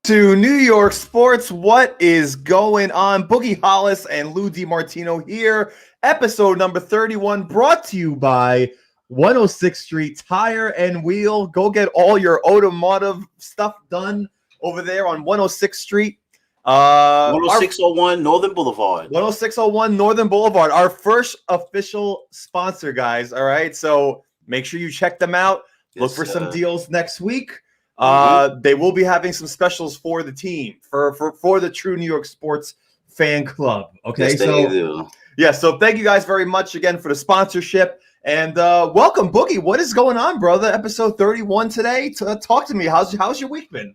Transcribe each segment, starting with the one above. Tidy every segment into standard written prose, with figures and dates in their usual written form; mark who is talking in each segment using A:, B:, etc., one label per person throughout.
A: to New York Sports. What is going on? Boogie Hollis and Lou DiMartino here. Episode number 31 brought to you by 106th Street Tire and Wheel. Go get all your automotive stuff done over there on 106th Street.
B: 10601 Northern Boulevard.
A: 10601 Northern Boulevard. Our first official sponsor, guys. All right. So make sure you check them out. Look for some deals next week. They will be having some specials for the team, for the true New York sports fan club. Okay,
B: Yes,
A: so thank you guys very much again for the sponsorship, and welcome, Boogie. What is going on, brother? Episode 31 today. Talk to me. How's your week been?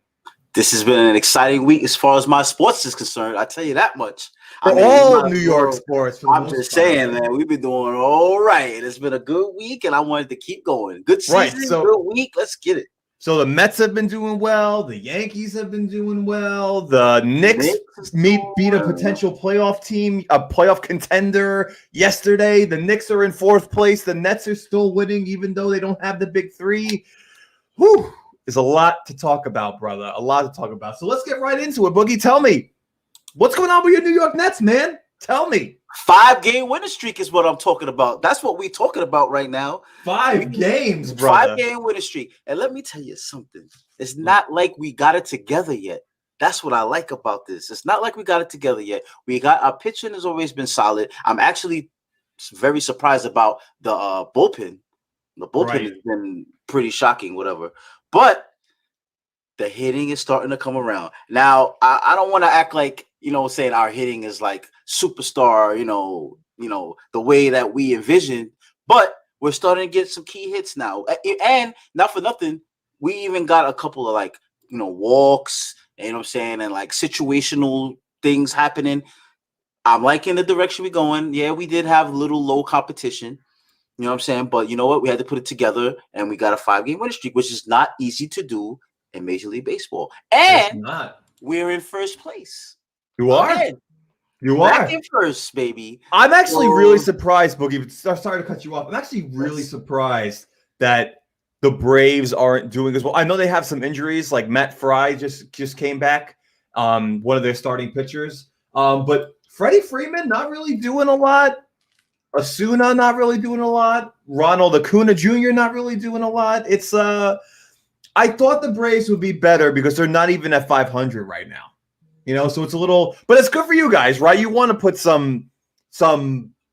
B: This has been an exciting week as far as my sports is concerned. I tell you that much.
A: All New York sports.
B: I'm just saying, man, we've been doing all right. It's been a good week, and I wanted to keep going. Good season, good week. Let's get it.
A: So the Mets have been doing well. The Yankees have been doing well. The Knicks beat a potential playoff team, a playoff contender yesterday. The Knicks are in fourth place. The Nets are still winning, even though they don't have the big three. Whew. There's a lot to talk about, brother. A lot to talk about. So let's get right into it. Boogie, tell me, what's going on with your New York Nets, man? Tell me.
B: 5-game winning streak is what I'm talking about. That's what we're talking about right now.
A: 5 games, brother.
B: 5-game winning streak. And let me tell you something. It's not like we got it together yet. That's what I like about this. It's not like we got it together yet. Our pitching has always been solid. I'm actually very surprised about the bullpen. The bullpen has been pretty shocking, whatever. But the hitting is starting to come around. Now, I don't want to act like, saying our hitting is like superstar, the way that we envisioned, but we're starting to get some key hits now. And not for nothing, we even got a couple of walks, and like situational things happening. I'm liking the direction we're going. Yeah, we did have a little low competition, but you know what? We had to put it together, and we got a 5-game winning streak, which is not easy to do in Major League Baseball. And we're in first place.
A: You are?
B: Again.
A: You
B: Back
A: are
B: in first, baby.
A: I'm actually really surprised, Boogie. Sorry to cut you off. I'm actually really surprised that the Braves aren't doing as well. I know they have some injuries, like Matt Fry just came back, one of their starting pitchers. But Freddie Freeman not really doing a lot. Osuna not really doing a lot. Ronald Acuna Jr. not really doing a lot. It's I thought the Braves would be better because they're not even at 500 right now. So it's a little, but it's good for you guys, right? You want to put some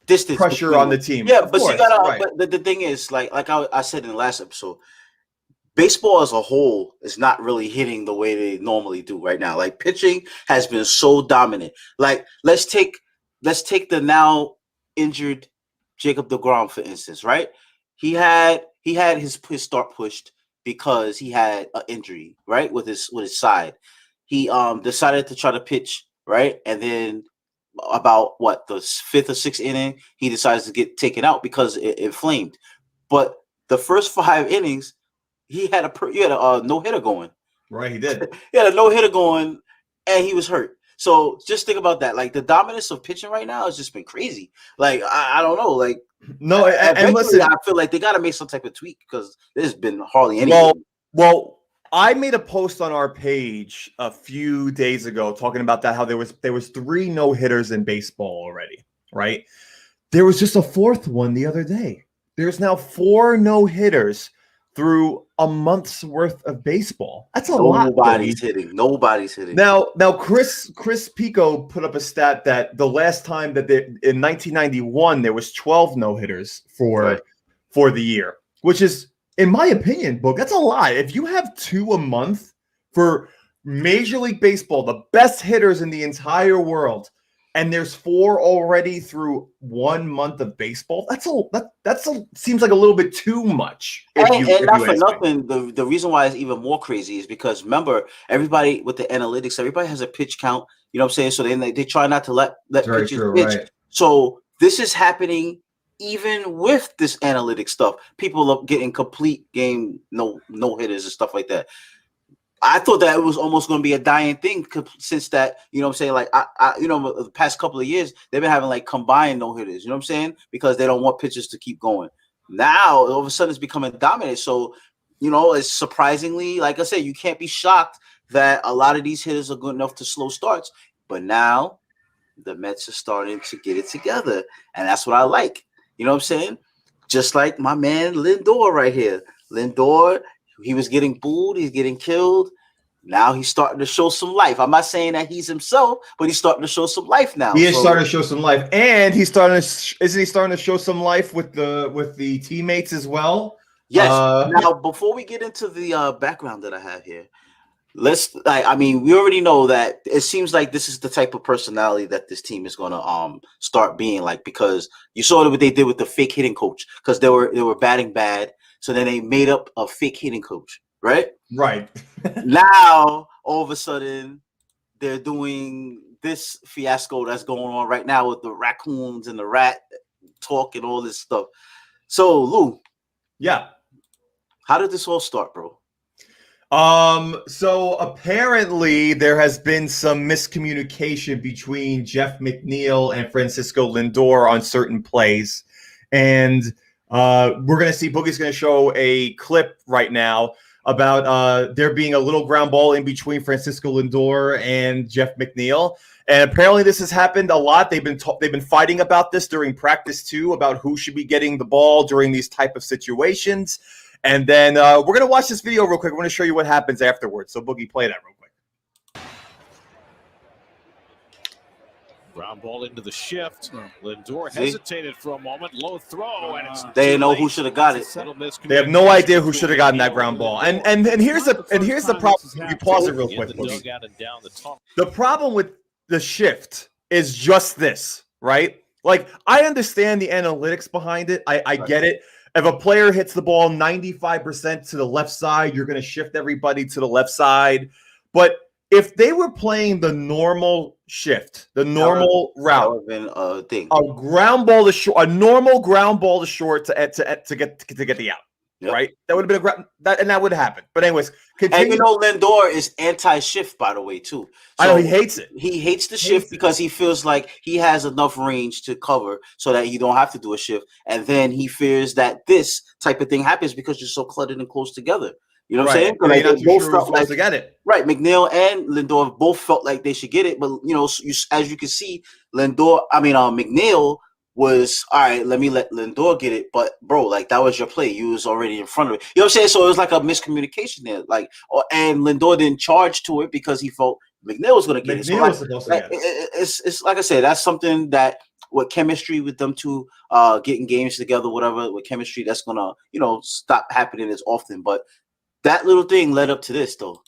B: distance
A: pressure on the team.
B: Yeah, but you gotta. But the thing is, like I said in the last episode, baseball as a whole is not really hitting the way they normally do right now. Like pitching has been so dominant. Like let's take the now injured Jacob deGrom, for instance, right? He had his start pushed because he had an injury, right, with his side. He decided to try to pitch, right? And then about the 5th or 6th inning, he decides to get taken out because it inflamed. But the first 5 innings, he had a no-hitter going.
A: Right, he did.
B: He had a no-hitter going, and he was hurt. So just think about that. Like the dominance of pitching right now has just been crazy. Like I don't know. Like
A: no, and listen,
B: I feel like they got to make some type of tweak because there's been hardly anything.
A: Well. I made a post on our page a few days ago talking about that, how there was 3 no-hitters in baseball already, right? There was just a 4th one the other day. There's now 4 no-hitters through a month's worth of baseball. That's a lot.
B: Nobody's hitting.
A: Now Chris Pico put up a stat that the last time that in 1991 there was 12 no-hitters for the year, which is, in my opinion, Book, that's a lot. If you have 2 a month for Major League Baseball, the best hitters in the entire world, and there's 4 already through 1 month of baseball, that's seems like a little bit too much.
B: And not for nothing, the reason why it's even more crazy is because remember, everybody with the analytics, everybody has a pitch count. You know what I'm saying? So they try not to let pitchers pitch. Right. So this is happening. Even with this analytic stuff, people are getting complete game no hitters and stuff like that. I thought that it was almost going to be a dying thing since that, like the past couple of years they've been having like combined no hitters, because they don't want pitchers to keep going. Now all of a sudden it's becoming dominant. So it's surprisingly, like I said, you can't be shocked that a lot of these hitters are good enough to slow starts. But now the Mets are starting to get it together, and that's what I like. You know what I'm saying? Just like my man Lindor right here. Lindor, he was getting booed, he's getting killed. Now he's starting to show some life. I'm not saying that he's himself, but he's starting to show some life now.
A: He is starting to show some life, and he's starting to isn't he starting to show some life with the teammates as well?
B: Yes. Now, before we get into the background that I have here, I mean, we already know that it seems like this is the type of personality that this team is going to start being like, because you saw what they did with the fake hitting coach, because they were batting bad, so then they made up a fake hitting coach, right?
A: Right.
B: Now all of a sudden they're doing this fiasco that's going on right now with the raccoons and the rat talk and all this stuff. So Lou,
A: yeah,
B: how did this all start, bro?
A: So apparently there has been some miscommunication between Jeff McNeil and Francisco Lindor on certain plays. And we're going to see, Boogie's going to show a clip right now about there being a little ground ball in between Francisco Lindor and Jeff McNeil. And apparently this has happened a lot. They've been fighting about this during practice too, about who should be getting the ball during these type of situations. And then we're going to watch this video real quick. We're going to show you what happens afterwards. So, Boogie, play that real quick.
C: Ground ball into the shift. Lindor hesitated for a moment. Low throw. And it's
B: they didn't know who should have got it.
A: They have no idea who should have gotten that ground ball. And here's the problem. We pause it real quick, Boogie. The problem with the shift is just this, right? Like, I understand the analytics behind it. I get it. If a player hits the ball 95% to the left side, you're going to shift everybody to the left side. But if they were playing the normal shift, the normal route, a ground ball to short, a normal ground ball to short to get the out. Yep. Right, that would have been that would happen. But anyways, continue.
B: And you know, Lindor is anti-shift, by the way, too.
A: So I know he hates it.
B: He hates the shift because he feels like he has enough range to cover so that you don't have to do a shift. And then he fears that this type of thing happens because you're so cluttered and close together. You know what I'm saying?
A: Like, they both felt like to get it.
B: Right, McNeil and Lindor both felt like they should get it, but you know, as you can see, McNeil was all right. Let Lindor get it, but bro, like that was your play. You was already in front of it. You know what I'm saying? So it was like a miscommunication there. And Lindor didn't charge to it because he felt McNeil was going to get it. So it's like I said, that's something that with chemistry with them two getting games together, whatever with chemistry, that's gonna stop happening as often. But that little thing led up to this, though.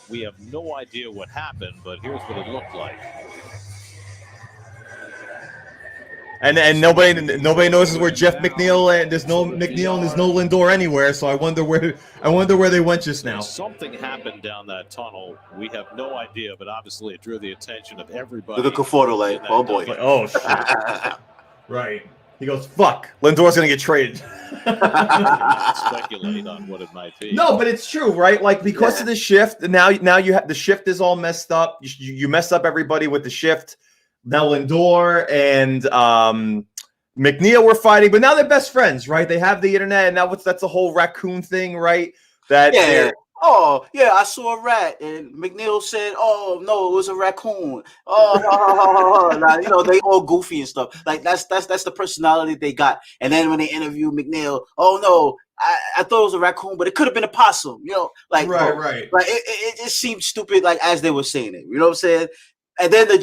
C: We have no idea what happened, but here's what it looked like.
A: And nobody knows where Jeff McNeil and there's no McNeil and there's no Lindor anywhere. So I wonder where they went just now.
C: Something happened down that tunnel. We have no idea, but obviously it drew the attention of everybody.
B: Look at Conforto, like, oh boy,
A: oh shit. Right. He goes, fuck. Lindor's gonna get traded.
C: Speculate on what it might be.
A: No, but it's true, right? Like because of the shift, now you have the shift is all messed up. You mess up everybody with the shift. Now Lindor and McNeil were fighting, but now they're best friends, right? They have the internet, and now that's a whole raccoon thing, right?
B: Oh, yeah, I saw a rat, and McNeil said, oh, no, it was a raccoon. Oh, nah, they all goofy and stuff. Like, that's the personality they got. And then when they interview McNeil, oh, no, I thought it was a raccoon, but it could have been a possum, Like,
A: right.
B: Like, it just seemed stupid, like, as they were saying it. You know what I'm saying? And then the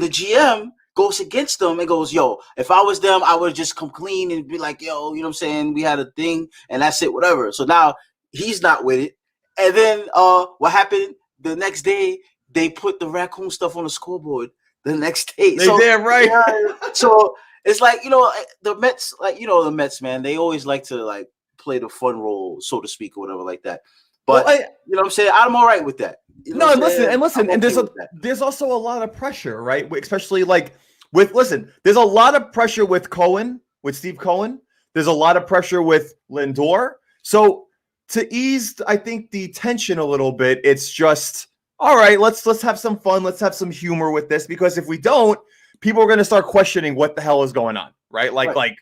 B: GM goes against them and goes, yo, if I was them, I would just come clean and be like, yo, you know what I'm saying? We had a thing, and that's it, whatever. So now he's not with it. And then what happened the next day, they put the raccoon stuff on the scoreboard the next day.
A: They did, right?
B: Yeah, so it's like, the Mets, the Mets, man, they always like to like play the fun role, so to speak, or whatever like that. But you know what I'm saying? I'm all right with that.
A: Listen, and there's also a lot of pressure, right? Especially there's a lot of pressure with Steve Cohen. There's a lot of pressure with Lindor. So to ease, I think, the tension a little bit, it's just all right. Let's have some fun. Let's have some humor with this, because if we don't, people are going to start questioning what the hell is going on, right? Like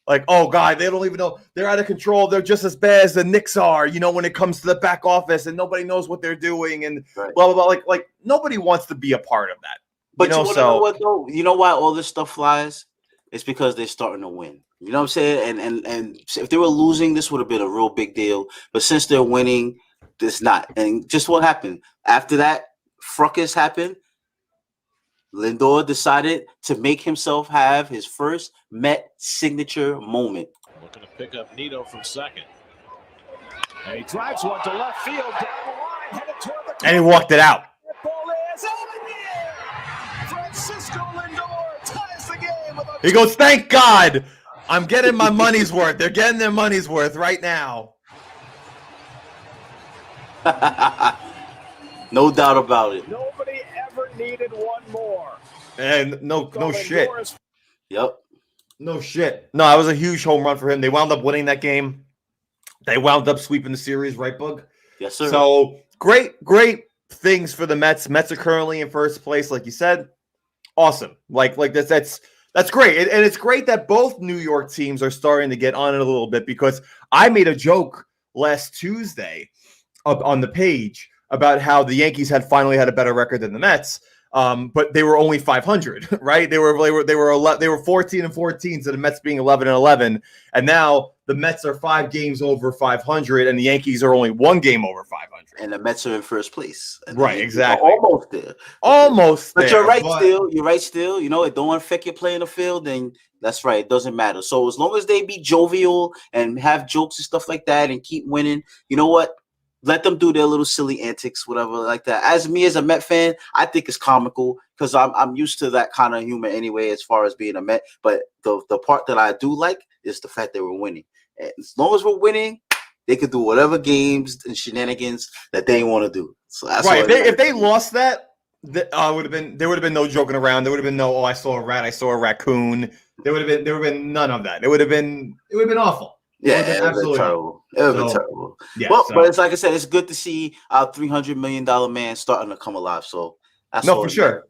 A: Like, oh God, they don't even know, they're out of control. They're just as bad as the Knicks are, when it comes to the back office, and nobody knows what they're doing, and blah blah blah. Like nobody wants to be a part of that.
B: But you want to know what though? You know why all this stuff flies? It's because they're starting to win. You know what I'm saying? And if they were losing, this would have been a real big deal. But since they're winning, it's not. And just what happened after that fracas happened, Lindor decided to make himself have his first Met signature moment.
C: Looking to pick up Nito from second. And he drives one to left field down the line, headed toward the corner.
A: And he walked it out.
C: The ball is out in the air. Francisco Lindor ties the game with a
A: He goes, thank God, I'm getting my money's worth. They're getting their money's worth right now.
B: No doubt about it.
C: Nobody ever needed one more.
A: And no shit.
B: Yep.
A: No shit. No, that was a huge home run for him. They wound up winning that game. They wound up sweeping the series, right, Bug?
B: Yes, sir.
A: So great things for the Mets. Mets are currently in first place, like you said. Awesome. Like that's great. And it's great that both New York teams are starting to get on it a little bit, because I made a joke last Tuesday up on the page about how the Yankees had finally had a better record than the Mets. But they were only 500, right? They were 14-14, so the Mets being 11-11, and now the Mets are 5 games over 500, and the Yankees are only 1 game over 500.
B: And the Mets are in first place. And
A: right, exactly.
B: Almost there.
A: Almost
B: but
A: there.
B: You're right still. You're right still. It don't affect your play in the field, and that's right. It doesn't matter. So as long as they be jovial and have jokes and stuff like that and keep winning, you know what? Let them do their little silly antics, whatever, like that. As a Met fan, I think it's comical because I'm used to that kind of humor anyway, as far as being a Met. But the part that I do like is the fact that we're winning. And as long as we're winning, they could do whatever games and shenanigans that they want to do. So that's
A: right. If they lost that, there would have been no joking around. There would have been no, I saw a rat, I saw a raccoon. There would have been none of that. It would have been awful.
B: Yeah, it would have been terrible. It would have been terrible. Yeah, but it's like I said, it's good to see our $300 million man starting to come alive. So that's
A: for sure.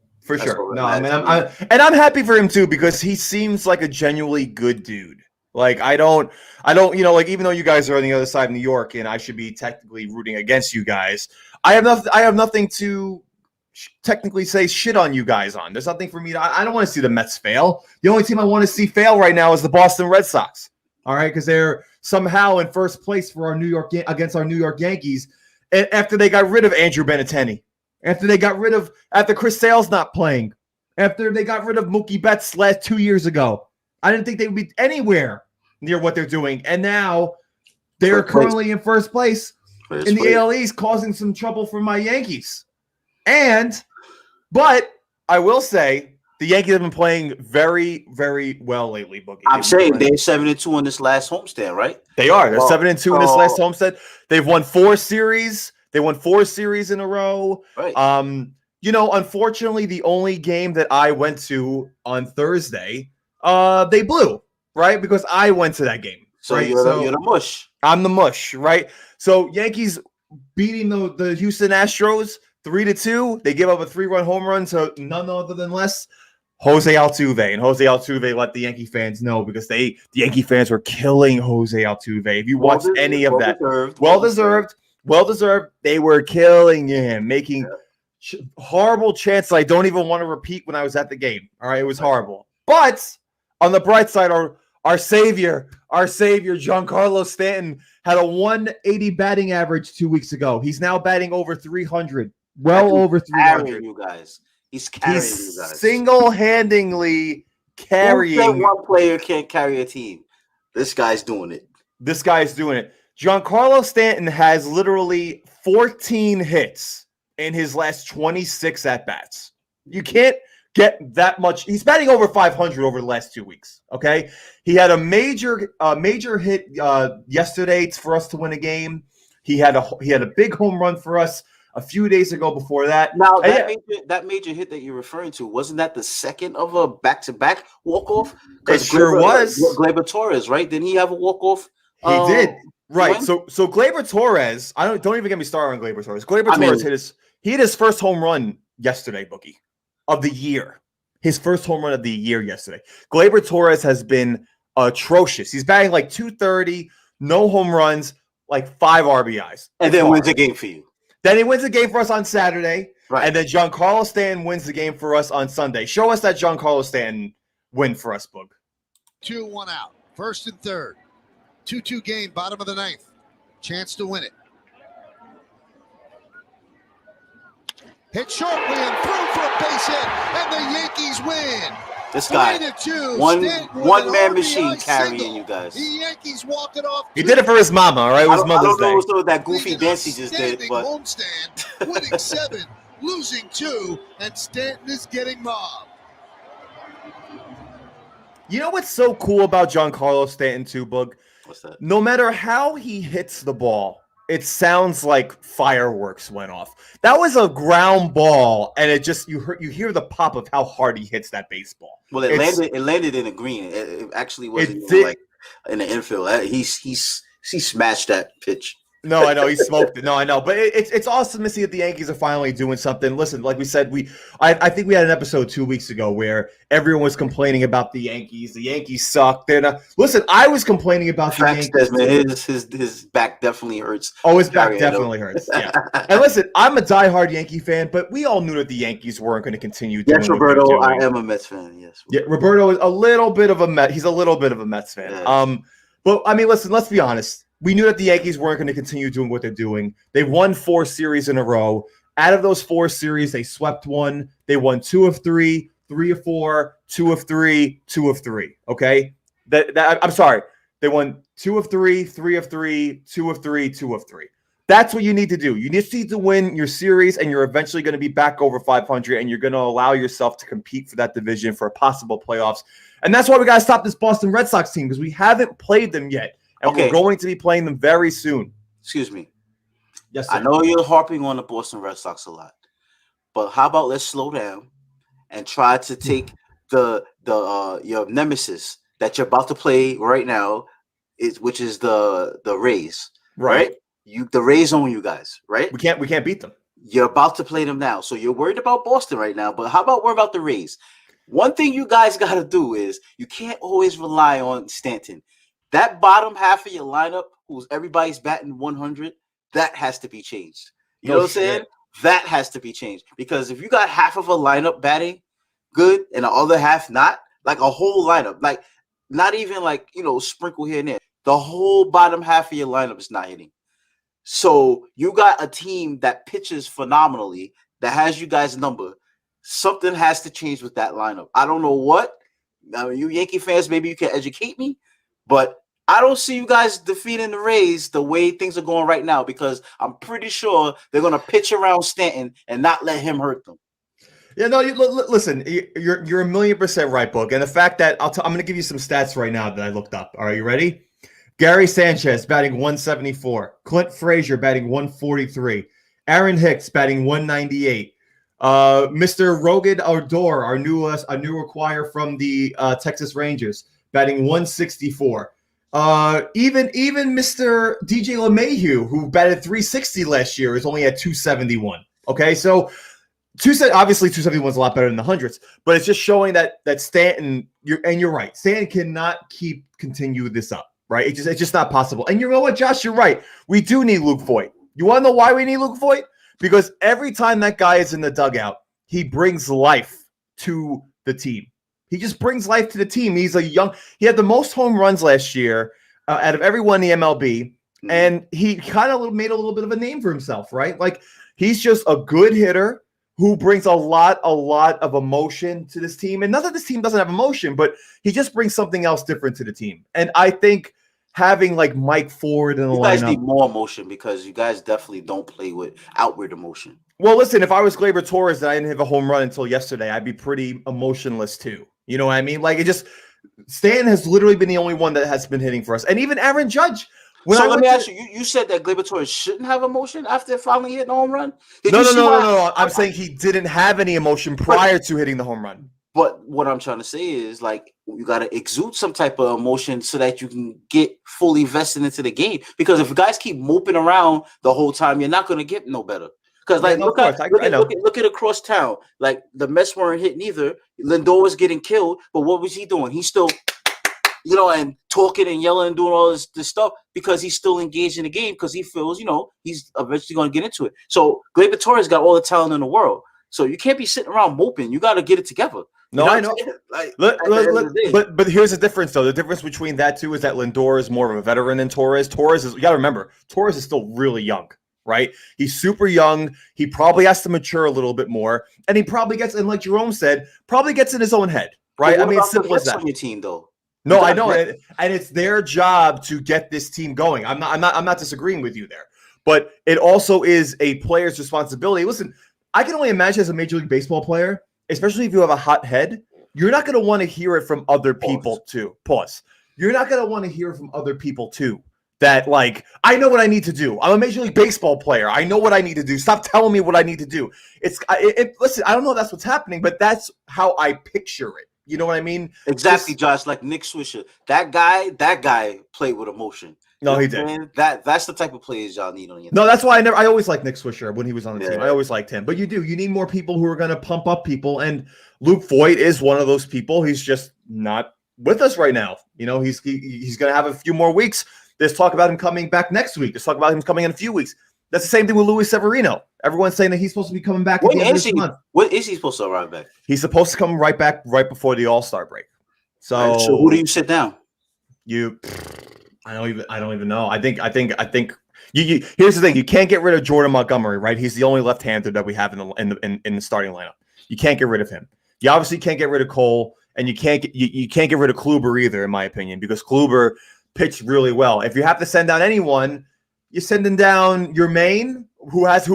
A: No, I mean, I'm happy for him too, because he seems like a genuinely good dude. Like I don't, like, even though you guys are on the other side of New York and I should be technically rooting against you guys, I have nothing to technically say shit on you guys on. There's nothing for me I don't want to see the Mets fail. The only team I want to see fail right now is the Boston Red Sox. All right, because they're somehow in first place for against our New York Yankees after they got rid of Andrew Benintendi, after Chris Sale's not playing, after they got rid of Mookie Betts 2 years ago. I didn't think they would be anywhere near what they're doing, and now they're currently in first place in the AL East, causing some trouble for my Yankees. But I will say, the Yankees have been playing very, very well lately, Boogie.
B: I'm saying they're 7-2 in this last homestand, right?
A: They are. They're 7-2 in this last homestand. They've won 4 series. They won 4 series in a row.
B: Right.
A: Unfortunately, the only game that I went to on Thursday, they blew, right? Because I went to that game.
B: So
A: right?
B: you're the mush.
A: I'm the mush, right? So Yankees beating the Houston Astros 3-2. They give up a 3-run home run to none other than Jose Altuve, and Jose Altuve let the Yankee fans know, because the Yankee fans were killing Jose Altuve. If you watched any of that, well deserved. They were killing him, making horrible chants I don't even want to repeat when I was at the game. All right, it was horrible. But on the bright side, our savior, Giancarlo Stanton, had a 180 batting average 2 weeks ago. He's now batting over 300, over 300.
B: You guys. He's carrying you guys.
A: Single-handedly carrying.
B: One player can't carry a team. This guy's doing it.
A: Giancarlo Stanton has literally 14 hits in his last 26 at-bats. You can't get that much. He's batting over 500 over the last 2 weeks, okay? He had a major hit yesterday for us to win a game. He had a big home run for us a few days ago before that.
B: Now, that major hit that you're referring to, wasn't that the second of a back-to-back walk-off?
A: It sure was.
B: Gleyber Torres, right? Didn't he have a walk-off?
A: He did. Right. So Gleyber Torres, don't even get me started on Gleyber Torres. Torres hit his first home run yesterday, Bookie, of the year. His first home run of the year yesterday. Gleyber Torres has been atrocious. He's batting like 230, no home runs, like 5 RBIs.
B: And then wins the game for you.
A: Then he wins the game for us on Saturday.
B: Right.
A: And then Giancarlo Stanton wins the game for us on Sunday. Show us that Giancarlo Stanton win for us, Boog.
D: 2-1 out. First and third. 2-2 game, bottom of the ninth. Chance to win it. Hit shortly and through for a base hit, and the Yankees win.
B: This guy,
D: 3-2.
B: one man machine
D: RBI
B: carrying
D: single.
B: you guys.
D: The Yankees walk it off.
A: He did it for his mama, all right? It was
B: I
A: Mother's
B: don't know
A: Day.
B: what that goofy dance he just did, but
D: Homestand, winning 7, losing 2, and Stanton is getting mobbed.
A: You know what's so cool about Giancarlo Stanton too, Boog?
B: what's that?
A: No matter how he hits the ball, it sounds like fireworks went off. That was a ground ball, and it just you hear the pop of how hard he hits that baseball.
B: Well, it landed in the green. It actually wasn't like in the infield. He smashed that pitch.
A: No, I know he smoked it. No, I know, but it's awesome to see that the Yankees are finally doing something. Listen, like we said, I think we had an episode 2 weeks ago where everyone was complaining about the Yankees. The Yankees suck. They're not. Listen, I was complaining about the Yankees.
B: Desmond, his back definitely hurts.
A: Oh, his back definitely hurts. Yeah. And listen, I'm a diehard Yankee fan, but we all knew that the Yankees weren't going to continue doing.
B: Yes, Roberto, I am a Mets fan. Yes.
A: Yeah, Roberto is a little bit of a Met. He's a little bit of a Mets fan.
B: Yes.
A: But I mean, listen, let's be honest. We knew that the Yankees weren't going to continue doing what they're doing. They won 4 series in a row. Out of those 4 series, they swept 1. They won 2 of 3, 3 of 4, 2 of 3, 2 of 3. Okay, I'm sorry. They won 2 of 3, 3 of 3, 2 of 3, 2 of 3. That's what you need to do. You need to win your series, and you're eventually going to be back over 500, and you're going to allow yourself to compete for that division for possible playoffs. And that's why we got to stop this Boston Red Sox team, because we haven't played them yet. And we're going to be playing them very soon.
B: Excuse me.
A: Yes, sir.
B: I know you're harping on the Boston Red Sox a lot, but how about let's slow down and try to take your nemesis that you're about to play right now, which is the Rays, right? The Rays own you guys, right?
A: We can't beat them.
B: You're about to play them now, so you're worried about Boston right now. But how about worry about the Rays? One thing you guys got to do is you can't always rely on Stanton. That bottom half of your lineup, who's everybody's batting 100, that has to be changed. You know what I'm saying? That has to be changed. Because if you got half of a lineup batting good and the other half not, like a whole lineup, like not even like, sprinkle here and there, the whole bottom half of your lineup is not hitting. So you got a team that pitches phenomenally, that has you guys' number. Something has to change with that lineup. I don't know what. I mean, you Yankee fans, maybe you can educate me. But I don't see you guys defeating the Rays the way things are going right now, because I'm pretty sure they're going to pitch around Stanton and not let him hurt them.
A: Yeah, no, listen, you're 1,000,000% right, Boog. And the fact that I'm going to give you some stats right now that I looked up. All right, you ready? Gary Sanchez batting 174. Clint Frazier batting 143. Aaron Hicks batting 198. Mr. Rogan Odor, our new acquire from the Texas Rangers, batting 164. Even Mr. DJ LeMahieu, who batted 360 last year, is only at 271. Okay, so obviously 271 is a lot better than the hundreds, but it's just showing that Stanton, you're right. Stanton cannot continue this up, right? It's just not possible. And you know what, Josh, you're right. We do need Luke Voit. You want to know why we need Luke Voit? Because every time that guy is in the dugout, he brings life to the team. He just brings life to the team. He had the most home runs last year out of everyone in the MLB, and he kind of made a little bit of a name for himself, right? Like, he's just a good hitter who brings a lot of emotion to this team. And not that this team doesn't have emotion, but he just brings something else different to the team. And I think having like Mike Ford in the lineup, you guys
B: need more emotion, because you guys definitely don't play with outward emotion.
A: Well, listen, if I was Gleyber Torres and I didn't have a home run until yesterday, I'd be pretty emotionless too. You know what I mean? Like, Stan has literally been the only one that has been hitting for us. And even Aaron Judge.
B: So let me ask you, you said that Gleyber Torres shouldn't have emotion after finally hitting a home run?
A: No. I'm saying he didn't have any emotion prior to hitting the home run.
B: But what I'm trying to say is, like, you got to exude some type of emotion so that you can get fully vested into the game. Because if guys keep moping around the whole time, you're not going to get no better. Because, like, look at across town. Like, the Mets weren't hitting either. Lindor was getting killed, but what was he doing? He's still and talking and yelling and doing all this stuff because he's still engaged in the game because he feels, he's eventually going to get into it. So Gleyber Torres got all the talent in the world. So you can't be sitting around moping. You got to get it together.
A: No, I know. But here's the difference, though. The difference between that two is that Lindor is more of a veteran than Torres. You got to remember, Torres is still really young, right? He's super young. He probably has to mature a little bit more, and he probably gets, and like Jerome said, probably gets in his own head, right? I mean, it's simple as that.
B: On your team, though.
A: No, I know, and it's their job to get this team going. I'm not disagreeing with you there, but it also is a player's responsibility. Listen, I can only imagine as a Major League Baseball player, especially if you have a hot head, you're not going to want to hear it from other people too. Pause. You're not going to want to hear from other people too. That like, I know what I need to do. I'm a Major League Baseball player. I know what I need to do. Stop telling me what I need to do. Listen, I don't know if that's what's happening, but that's how I picture it. You know what I mean?
B: Exactly, Josh. Like Nick Swisher. That guy played with emotion.
A: No, he did.
B: Man? That's the type of players y'all need on your team.
A: No, that's why I always liked Nick Swisher when he was on the team. I always liked him. But you need more people who are going to pump up people. And Luke Voigt is one of those people. He's just not with us right now. He's going to have a few more weeks. There's talk about him coming back next week. There's talk about him coming in a few weeks. That's the same thing with Luis Severino. Everyone's saying that he's supposed to be coming back at the end of this month.
B: When is he supposed to arrive back?
A: He's supposed to come right back right before the All-Star break. So
B: who do you sit down?
A: I don't even know. I think you here's the thing. You can't get rid of Jordan Montgomery, right? He's the only left-hander that we have in the starting lineup. You can't get rid of him. You obviously can't get rid of Cole, and you can't get rid of Kluber either, in my opinion, because Kluber pitched really well. If you have to send down anyone, you're sending down your main, who has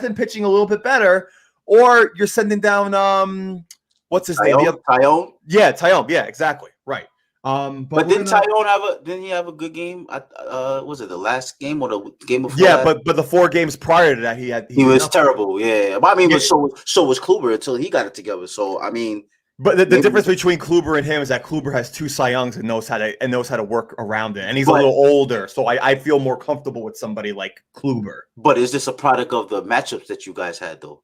A: been pitching a little bit better, or you're sending down what's his name?
B: Tyone?
A: Yeah, Tyone. Yeah, exactly. Right.
B: But didn't he have a good game? Was it the last game or the game before?
A: Yeah, but the 4 games prior to that, he
B: was terrible. Yeah, but I mean, so was Kluber until he got it together. So I mean,
A: but the difference between Kluber and him is that Kluber has 2 Cy Youngs and knows how to work around it, and he's a little older, so I feel more comfortable with somebody like Kluber.
B: But is this a product of the matchups that you guys had though?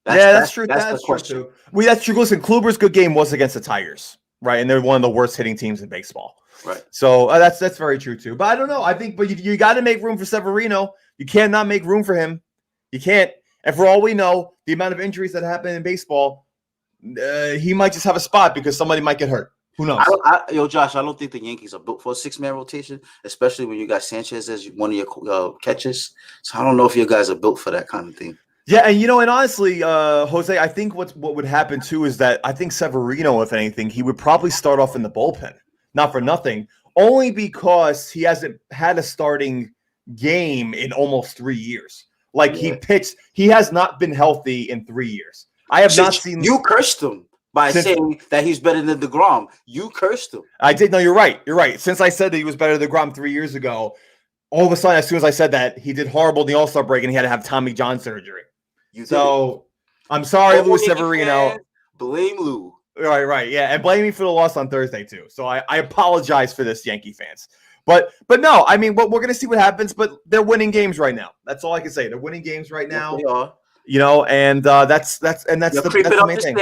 A: That's true. That's true too. That's true. Listen, Kluber's good game was against the Tigers. Right, and they're one of the worst hitting teams in baseball.
B: Right.
A: So that's very true too. But I don't know. I think, but you got to make room for Severino. You cannot make room for him. You can't. And for all we know, the amount of injuries that happen in baseball, he might just have a spot because somebody might get hurt. Who knows?
B: Josh, I don't think the Yankees are built for a 6-man rotation, especially when you got Sanchez as one of your catchers. So I don't know if you guys are built for that kind of thing.
A: Yeah, and honestly, Jose, I think what would happen too is that I think Severino, if anything, he would probably start off in the bullpen. Not for nothing, only because he hasn't had a starting game in almost 3 years. Like he has not been healthy in 3 years. I have not seen.
B: You cursed him by saying that he's better than DeGrom. You cursed him.
A: I did. No, you're right. You're right. Since I said that he was better than DeGrom 3 years ago, all of a sudden, as soon as I said that, he did horrible in the All-Star break and he had to have Tommy John surgery. I'm sorry, Luis Severino.
B: Blame Lou.
A: Right. Yeah, and blame me for the loss on Thursday too. So I apologize for this, Yankee fans. But no, I mean, we're going to see what happens. But they're winning games right now. That's all I can say. They're winning games right now.
B: They are.
A: And that's the main thing.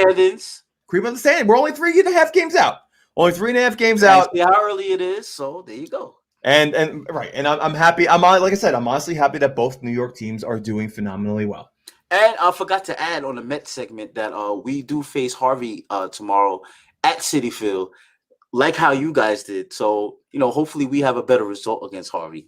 A: Creeping up the standings. We're only 3.5 games out. Only 3.5 games out.
B: See how early it is. So there you go.
A: And I'm happy. Like I said, I'm honestly happy that both New York teams are doing phenomenally well.
B: And I forgot to add on the Mets segment that we do face Harvey tomorrow at Citi Field, like how you guys did. So, hopefully we have a better result against Harvey.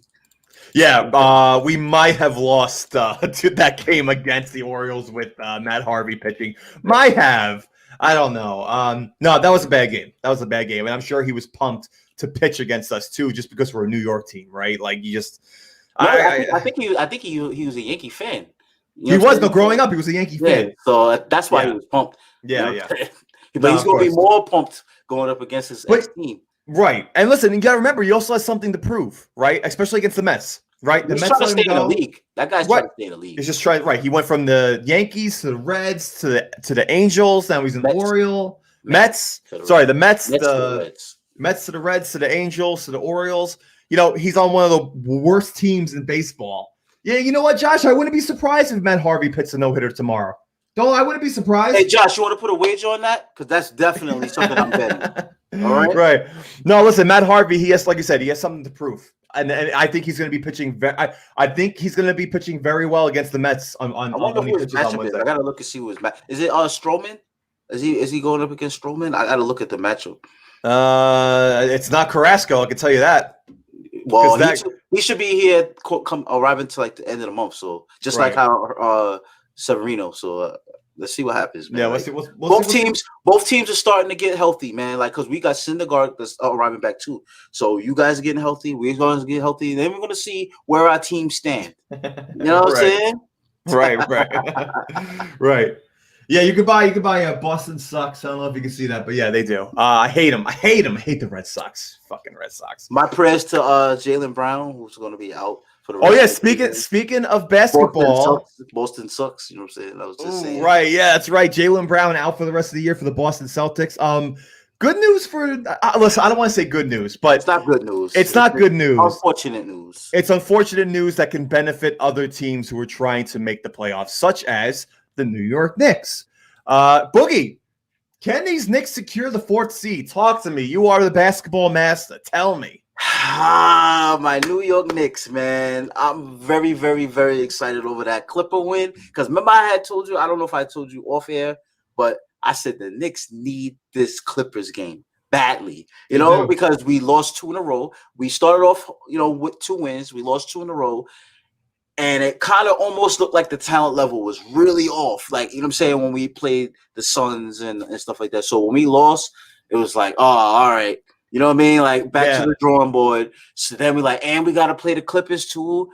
A: Yeah, we might have lost to that game against the Orioles with Matt Harvey pitching. Might have. I don't know. No, that was a bad game. And I'm sure he was pumped to pitch against us too, just because we're a New York team, right? Like you just.
B: I think he was a Yankee fan.
A: Growing up, he was a Yankee fan.
B: So that's why he was pumped.
A: Yeah.
B: But he's going to be more pumped going up against his ex-team.
A: Right. And listen, you got to remember, he also has something to prove, right? Especially against the Mets, right?
B: He's trying to stay in the league. That guy's trying to stay in the league.
A: He's just trying, right. He went from the Yankees to the Reds to the Angels. Now he's an Oriole. Mets. The Mets to the Reds to the Angels to the Orioles. He's on one of the worst teams in baseball. Yeah, you know what, Josh? I wouldn't be surprised if Matt Harvey pitched a no-hitter tomorrow. I wouldn't be surprised.
B: Hey, Josh, you want to put a wager on that? Because that's definitely something I'm betting. All right.
A: Right. No, listen, Matt Harvey, he has, like you said, he has something to prove. And I think he's going to be pitching. I think he's going to be pitching very well against the Mets on when he pitches on Wednesday.
B: I got to look and see who his match. Is it Stroman? Is he going up against Stroman? I got to look at the matchup.
A: It's not Carrasco, I can tell you that.
B: Well, he should be here arriving to like the end of the month. So just like how Severino. So let's see what happens, man.
A: Yeah,
B: like,
A: both
B: teams are starting to get healthy, man. Like, because we got Syndergaard that's arriving back too. So you guys are getting healthy. We're going to get healthy. Then we're going to see where our teams stand. You know what I'm saying?
A: Right. Right. Yeah, you could buy Boston sucks. I don't know if you can see that, but yeah, they do. I hate them. I hate the Red Sox. Fucking Red Sox.
B: My prayers to Jaylen Brown, who's going to be out for the rest
A: of the season. Speaking of basketball,
B: Boston sucks. You know what I'm saying? I was just saying.
A: Right, yeah, that's right. Jaylen Brown out for the rest of the year for the Boston Celtics. Good news for listen, I don't want to say good news, but
B: it's not good news.
A: It's not good news.
B: Unfortunate news.
A: It's unfortunate news that can benefit other teams who are trying to make the playoffs, such as the New York Knicks. Boogie, can these Knicks secure the 4th seed? Talk to me. You are the basketball master. Tell me.
B: My New York Knicks, man. I'm very, very, very excited over that Clipper win. Because remember, I had told you, I don't know if I told you off air, but I said the Knicks need this Clippers game badly, because we lost 2 in a row. We started off, with 2 wins. We lost 2 in a row. And it kind of almost looked like the talent level was really off. Like, you know what I'm saying? When we played the Suns and stuff like that. So when we lost, it was like, oh, all right. You know what I mean? Like back to the drawing board. So then and we got to play the Clippers too.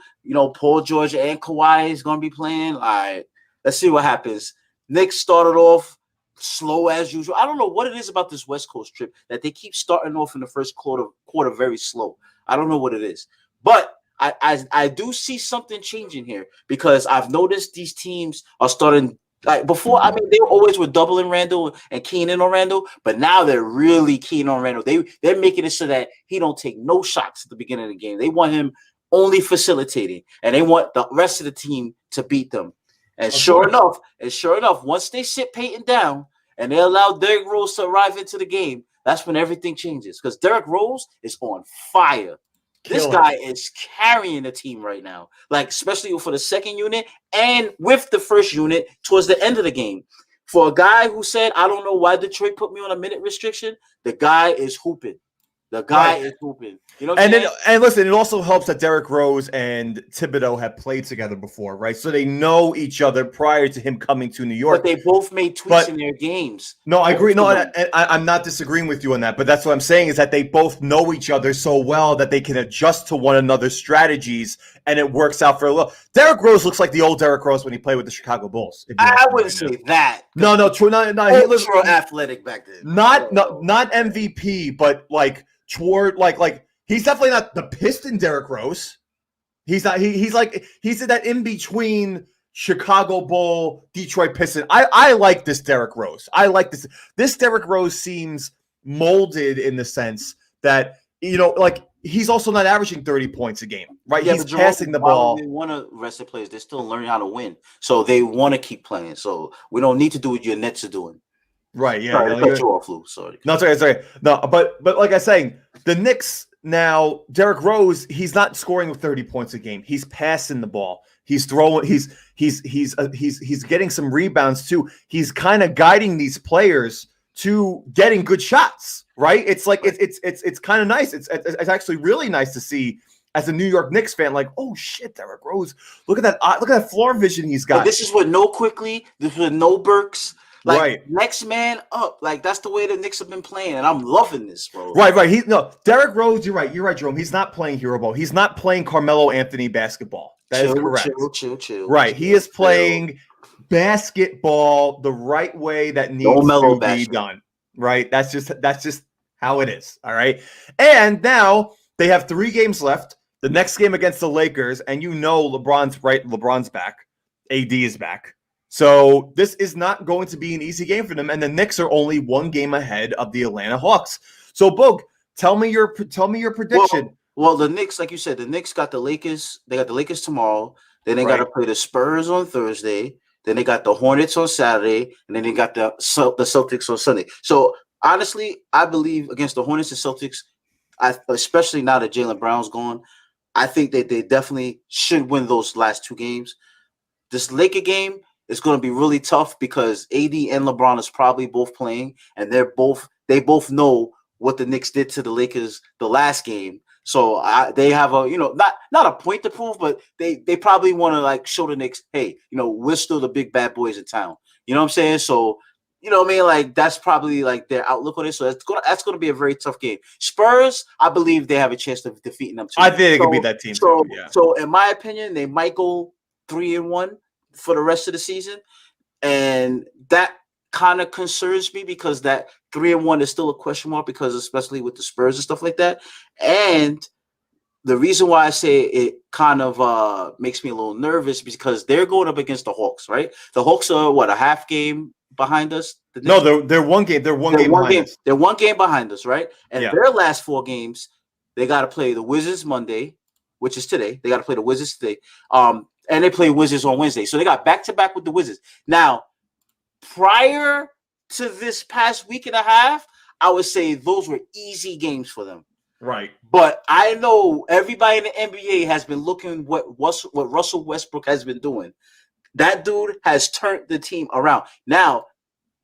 B: Paul George and Kawhi is going to be playing. All right, let's see what happens. Knicks started off slow as usual. I don't know what it is about this West Coast trip that they keep starting off in the first quarter very slow. I don't know what it is. But I do see something changing here because I've noticed these teams are starting like before. I mean, they always were doubling Randall and keying in on Randall, but now they're really keying on Randall. They're making it so that he don't take no shots at the beginning of the game. They want him only facilitating, and they want the rest of the team to beat them. And sure enough, once they sit Peyton down and they allow Derrick Rose to arrive into the game, that's when everything changes because Derrick Rose is on fire. This guy is carrying the team right now, like especially for the second unit and with the first unit towards the end of the game. For a guy who said, I don't know why Detroit put me on a minute restriction, the guy is hooping. The guy is hooping. You know what I'm saying?
A: And listen, it also helps that Derrick Rose and Thibodeau have played together before, right? So they know each other prior to him coming to New York.
B: But they both made tweaks in their games.
A: No, I agree. No, I'm not disagreeing with you on that. But that's what I'm saying is that they both know each other so well that they can adjust to one another's strategies, and it works out for a little. Derrick Rose looks like the old Derrick Rose when he played with the Chicago Bulls.
B: I wouldn't say that.
A: No, true. No,
B: he was real athletic back then.
A: Not MVP, but like toward like he's definitely not the Piston Derrick Rose. He's not. He's in that in between Chicago Bull, Detroit Piston. I like this Derrick Rose. I like this. This Derrick Rose seems molded in the sense that like he's also not averaging 30 points a game, right?
B: Yeah,
A: he's passing the ball.
B: They want to rest the players. They're still learning how to win, so they want to keep playing. So we don't need to do what your Nets are doing.
A: Right? Yeah.
B: Sorry, cut you off, Lou. Sorry.
A: No, sorry. No, but like I was saying, the Knicks now, Derrick Rose, he's not scoring with 30 points a game. He's passing the ball. He's throwing. He's getting some rebounds too. He's kind of guiding these players to getting good shots. Right? It's like it's kind of nice. It's actually really nice to see as a New York Knicks fan. Like, oh shit, Derrick Rose! Look at that floor vision he's got.
B: But this is with no Quickly. This is with no Burks. Like,
A: right.
B: Next man up. Like, that's the way the Knicks have been playing, and I'm loving this, bro.
A: Right. Derrick Rose, you're right, Jerome. He's not playing hero ball. He's not playing Carmelo Anthony basketball. That is correct.
B: Chill.
A: Right. He is playing basketball the right way that needs to be done. Right. That's just how it is. All right. And now they have 3 games left. The next game against the Lakers, and LeBron's back. AD is back. So this is not going to be an easy game for them, and the Knicks are only 1 game ahead of the Atlanta Hawks. So, Boog, tell me your prediction.
B: Well, the Knicks, like you said, the Knicks got the Lakers. They got the Lakers tomorrow. Then they got to play the Spurs on Thursday. Then they got the Hornets on Saturday, and then they got the Celtics on Sunday. So honestly, I believe against the Hornets and Celtics, especially now that Jaylen Brown's gone, I think that they definitely should win those last 2 games. This Laker game is going to be really tough because AD and LeBron is probably both playing, and they both know what the Knicks did to the Lakers the last game. So they have a, not a point to prove, but they probably want to like show the Knicks, hey, we're still the big bad boys in town. You know what I'm saying? So, you know what I mean? Like that's probably like their outlook on it. So that's going to be a very tough game. Spurs, I believe they have a chance of defeating them too.
A: I think it could be that team.
B: So in my opinion, they might go 3-1 for the rest of the season, and that kind of concerns me because that 3-1 is still a question mark because especially with the Spurs and stuff like that. And the reason why I say it kind of makes me a little nervous because they're going up against the Hawks, right? The Hawks are a half game behind us?
A: No, they're one game. They're one game behind us.
B: They're one game behind us, right? And their last 4 games, they got to play the Wizards Monday, which is today. They got to play the Wizards today. And they play Wizards on Wednesday. So they got back-to-back with the Wizards. Now, prior to this past week and a half, I would say those were easy games for them.
A: Right.
B: But I know everybody in the NBA has been looking what Russell Westbrook has been doing. That dude has turned the team around. Now,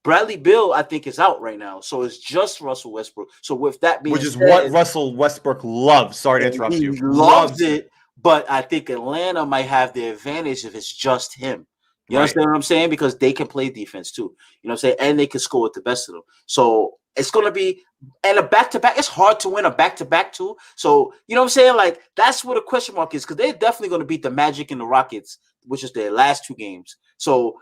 B: Bradley Beal, I think, is out right now. So it's just Russell Westbrook. So with that being
A: said, which is what Russell Westbrook loves. Sorry to interrupt you.
B: He loves it, but I think Atlanta might have the advantage if it's just him. You understand what I'm saying? Because they can play defense too. You know what I'm saying? And they can score with the best of them. So it's going to be – and a back-to-back – it's hard to win a back-to-back too. So, you know what I'm saying? Like, that's what a question mark is because they're definitely going to beat the Magic and the Rockets, which is their last 2 games. So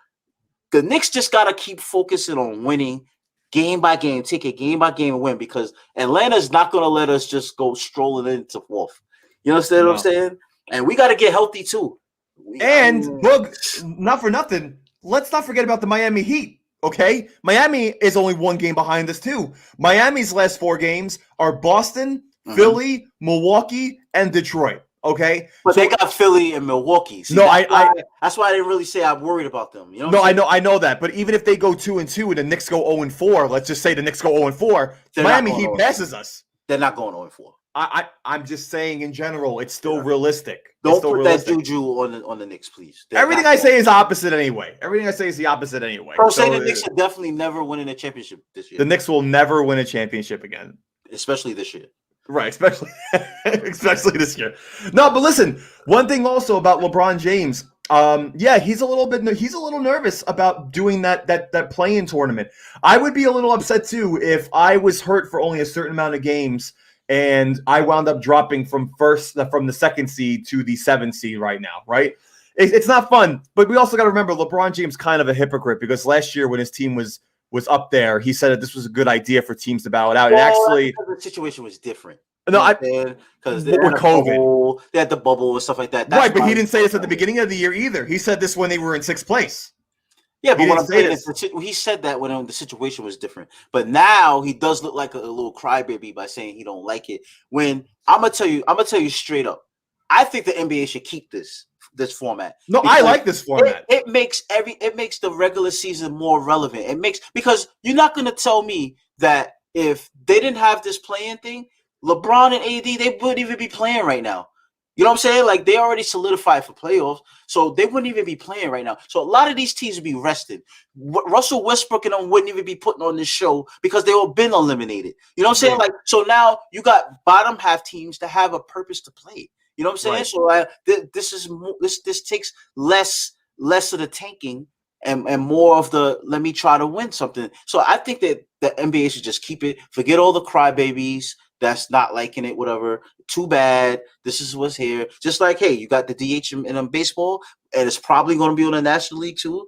B: the Knicks just got to keep focusing on winning game by game, take it game by game and win because Atlanta's not going to let us just go strolling into 4th. You understand what I'm saying? And we got to get healthy too.
A: Not for nothing, let's not forget about the Miami Heat, okay? Miami is only 1 game behind us, too. Miami's last 4 games are Boston, Philly, Milwaukee, and Detroit, okay?
B: But they got Philly and Milwaukee. See, that's why I didn't really say I'm worried about them. You know?
A: I know that. But even if they go 2-2 and the Knicks go 0-4, let's just say the Knicks go 0-4, Miami Heat passes us.
B: They're not going 0-4.
A: I'm just saying in general, it's still realistic.
B: Don't put that juju on the Knicks, please.
A: Everything I say is opposite anyway. Everything I say is the opposite anyway.
B: Bro, say the Knicks are definitely never winning a championship this year.
A: The Knicks will never win a championship again.
B: Especially this year.
A: Right, especially this year. No, but listen, one thing also about LeBron James, he's a little nervous about doing that play-in tournament. I would be a little upset too if I was hurt for only a certain amount of games and I wound up dropping from the 2nd seed to the 7th seed right now, right? It's not fun, but we also got to remember LeBron James kind of a hypocrite because last year when his team was up there, he said that this was a good idea for teams to battle it out.
B: Well,
A: and actually,
B: the situation was different.
A: No,
B: because they had COVID, they had the bubble and stuff like that.
A: Right, but he didn't say this at the beginning of the year either. He said this when they were in 6th place.
B: Yeah, but what I'm saying is he said that when the situation was different. But now he does look like a little crybaby by saying he don't like it. When I'm gonna tell you straight up, I think the NBA should keep this format.
A: No, I like this format.
B: It makes the regular season more relevant. Because you're not gonna tell me that if they didn't have this playing thing, LeBron and AD, they wouldn't even be playing right now. You know what I'm saying? Like, they already solidified for playoffs, so they wouldn't even be playing right now. So a lot of these teams would be rested. Russell Westbrook and them wouldn't even be putting on this show because they all been eliminated. You know what I'm saying? Like, so now you got bottom half teams that have a purpose to play. You know what I'm saying? Right. So this takes less of the tanking and more of the let me try to win something. So I think that the NBA should just keep it. Forget all the crybabies that's not liking it, whatever. Too bad. This is what's here. Just like, hey, you got the DH in baseball, and it's probably going to be on the National League too.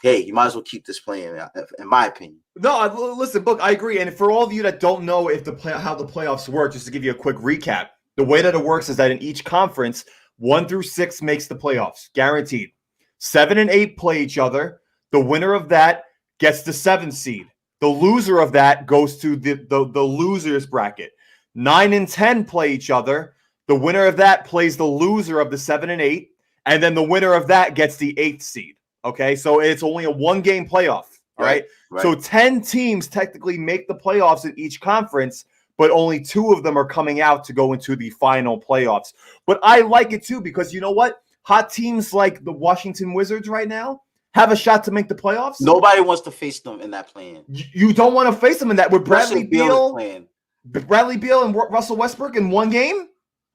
B: Hey, you might as well keep this playing, in my opinion.
A: No, listen, Book, I agree. And for all of you that don't know how the playoffs work, just to give you a quick recap, the way that it works is that in each conference, 1 through 6 makes the playoffs, guaranteed. 7 and 8 play each other. The winner of that gets the 7th seed. The loser of that goes to the losers bracket. 9 and 10 play each other. The winner of that plays the loser of the 7 and 8. And then the winner of that gets the 8th seed. Okay, so it's only a 1-game playoff. All right. So 10 teams technically make the playoffs in each conference, but only 2 of them are coming out to go into the final playoffs. But I like it too because you know what? Hot teams like the Washington Wizards right now have a shot to make the playoffs.
B: Nobody wants to face them in that plan.
A: You don't want to face them in that with Bradley Beal and Russell Westbrook in 1 game.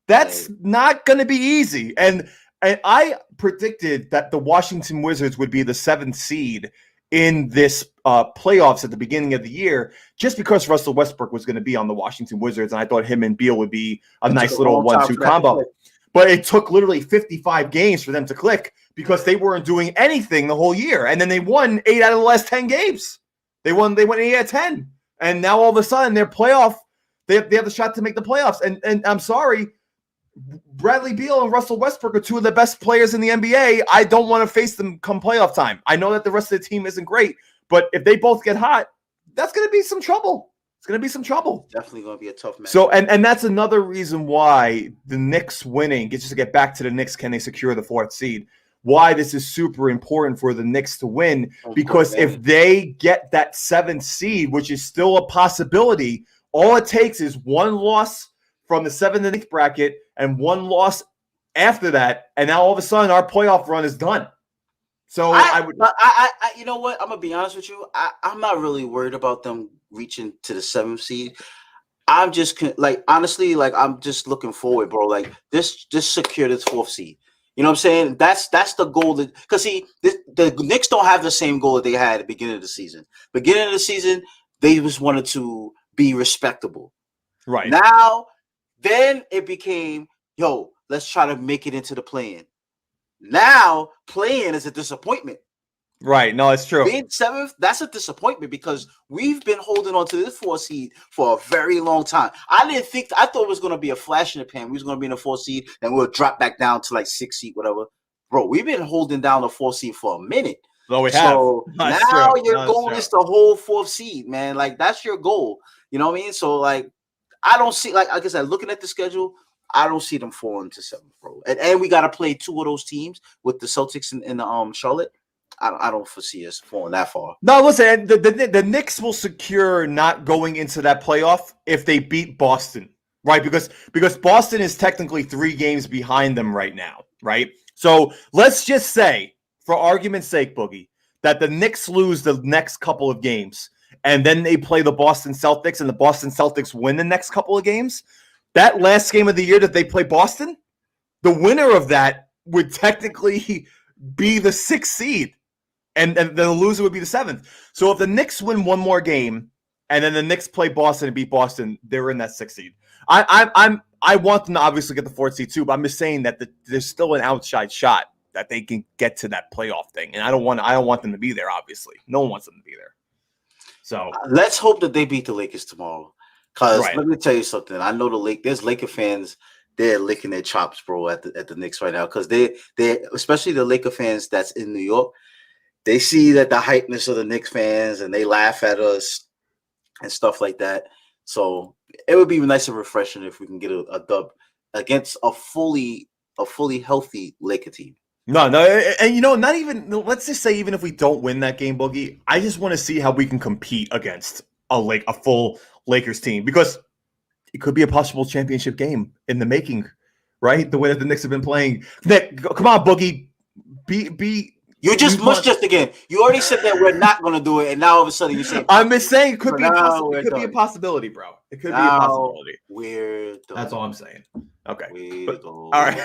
A: That's not going to be easy. And I predicted that the Washington Wizards would be the 7th seed in this playoffs at the beginning of the year, just because Russell Westbrook was going to be on the Washington Wizards, and I thought him and Beal would be a nice little 1-2 combo. But it took literally 55 games for them to click because they weren't doing anything the whole year, and then they won 8 out of the last 10 games. They won 8 out of 10, and now all of a sudden they're playoff. They have the shot to make the playoffs, and I'm sorry. Bradley Beal and Russell Westbrook are 2 of the best players in the NBA. I don't want to face them come playoff time. I know that the rest of the team isn't great, but if they both get hot, that's going to be some trouble. It's going to be some trouble.
B: Definitely going to be a tough match.
A: So, and that's another reason why the Knicks winning, just to get back to the Knicks, can they secure the 4th seed? Why this is super important for the Knicks to win, because if they get that 7th seed, which is still a possibility, all it takes is 1 loss from the 7th and 8th bracket and 1 loss after that, and now all of a sudden our playoff run is done. So I
B: you know what? I'm gonna be honest with you. I'm not really worried about them reaching to the 7th seed. I'm just honestly, I'm just looking forward, bro. Like just secure this 4th seed. You know what I'm saying? That's the goal. Because see, the Knicks don't have the same goal that they had at the beginning of the season. Beginning of the season, they just wanted to be respectable.
A: Right
B: now. Then it became, let's try to make it into the play-in. Now, play-in is a disappointment.
A: Right. No, it's true.
B: Being 7th, that's a disappointment because we've been holding on to this 4th seed for a very long time. I thought it was going to be a flash in the pan. We was going to be in the 4th seed, and we'll drop back down to like 6th seed, whatever. Bro, we've been holding down the 4th seed for a minute.
A: No, we have.
B: So now your goal is to hold 4th seed, man. Like, that's your goal. You know what I mean? So, like, I don't see, like I said, looking at the schedule, I don't see them falling to 7th, bro. And we got to play 2 of those teams with the Celtics and Charlotte. I don't foresee us falling that far.
A: No, listen, the Knicks will secure not going into that playoff if they beat Boston, right? Because Boston is technically 3 games behind them right now, right? So let's just say, for argument's sake, Boogie, that the Knicks lose the next couple of games, and then they play the Boston Celtics, and the Boston Celtics win the next couple of games. That last game of the year that they play Boston, the winner of that would technically be the 6th seed, and the loser would be the 7th. So if the Knicks win 1 more game, and then the Knicks play Boston and beat Boston, they're in that 6th seed. I want them to obviously get the 4th seed too, but I'm just saying that there's still an outside shot that they can get to that playoff thing, and I don't want them to be there. Obviously, no one wants them to be there. So
B: let's hope that they beat the Lakers tomorrow. Because let me tell you something. I know there's Laker fans. They're licking their chops, bro, at the Knicks right now. Because they especially the Laker fans that's in New York, they see that the hypeness of the Knicks fans and they laugh at us and stuff like that. So it would be nice and refreshing if we can get a dub against a fully healthy Laker team.
A: No, and not even. Let's just say even if we don't win that game, Boogie, I just want to see how we can compete against a full Lakers team, because it could be a possible championship game in the making, right? The way that the Knicks have been playing. Nick, come on, Boogie, be.
B: You just mushed us again. You already said that we're not going to do it, and now all of a sudden you say,
A: I'm just saying it could be a possibility, bro. It could be a possibility.
B: Weird.
A: That's all I'm saying. Okay.
B: All
A: right.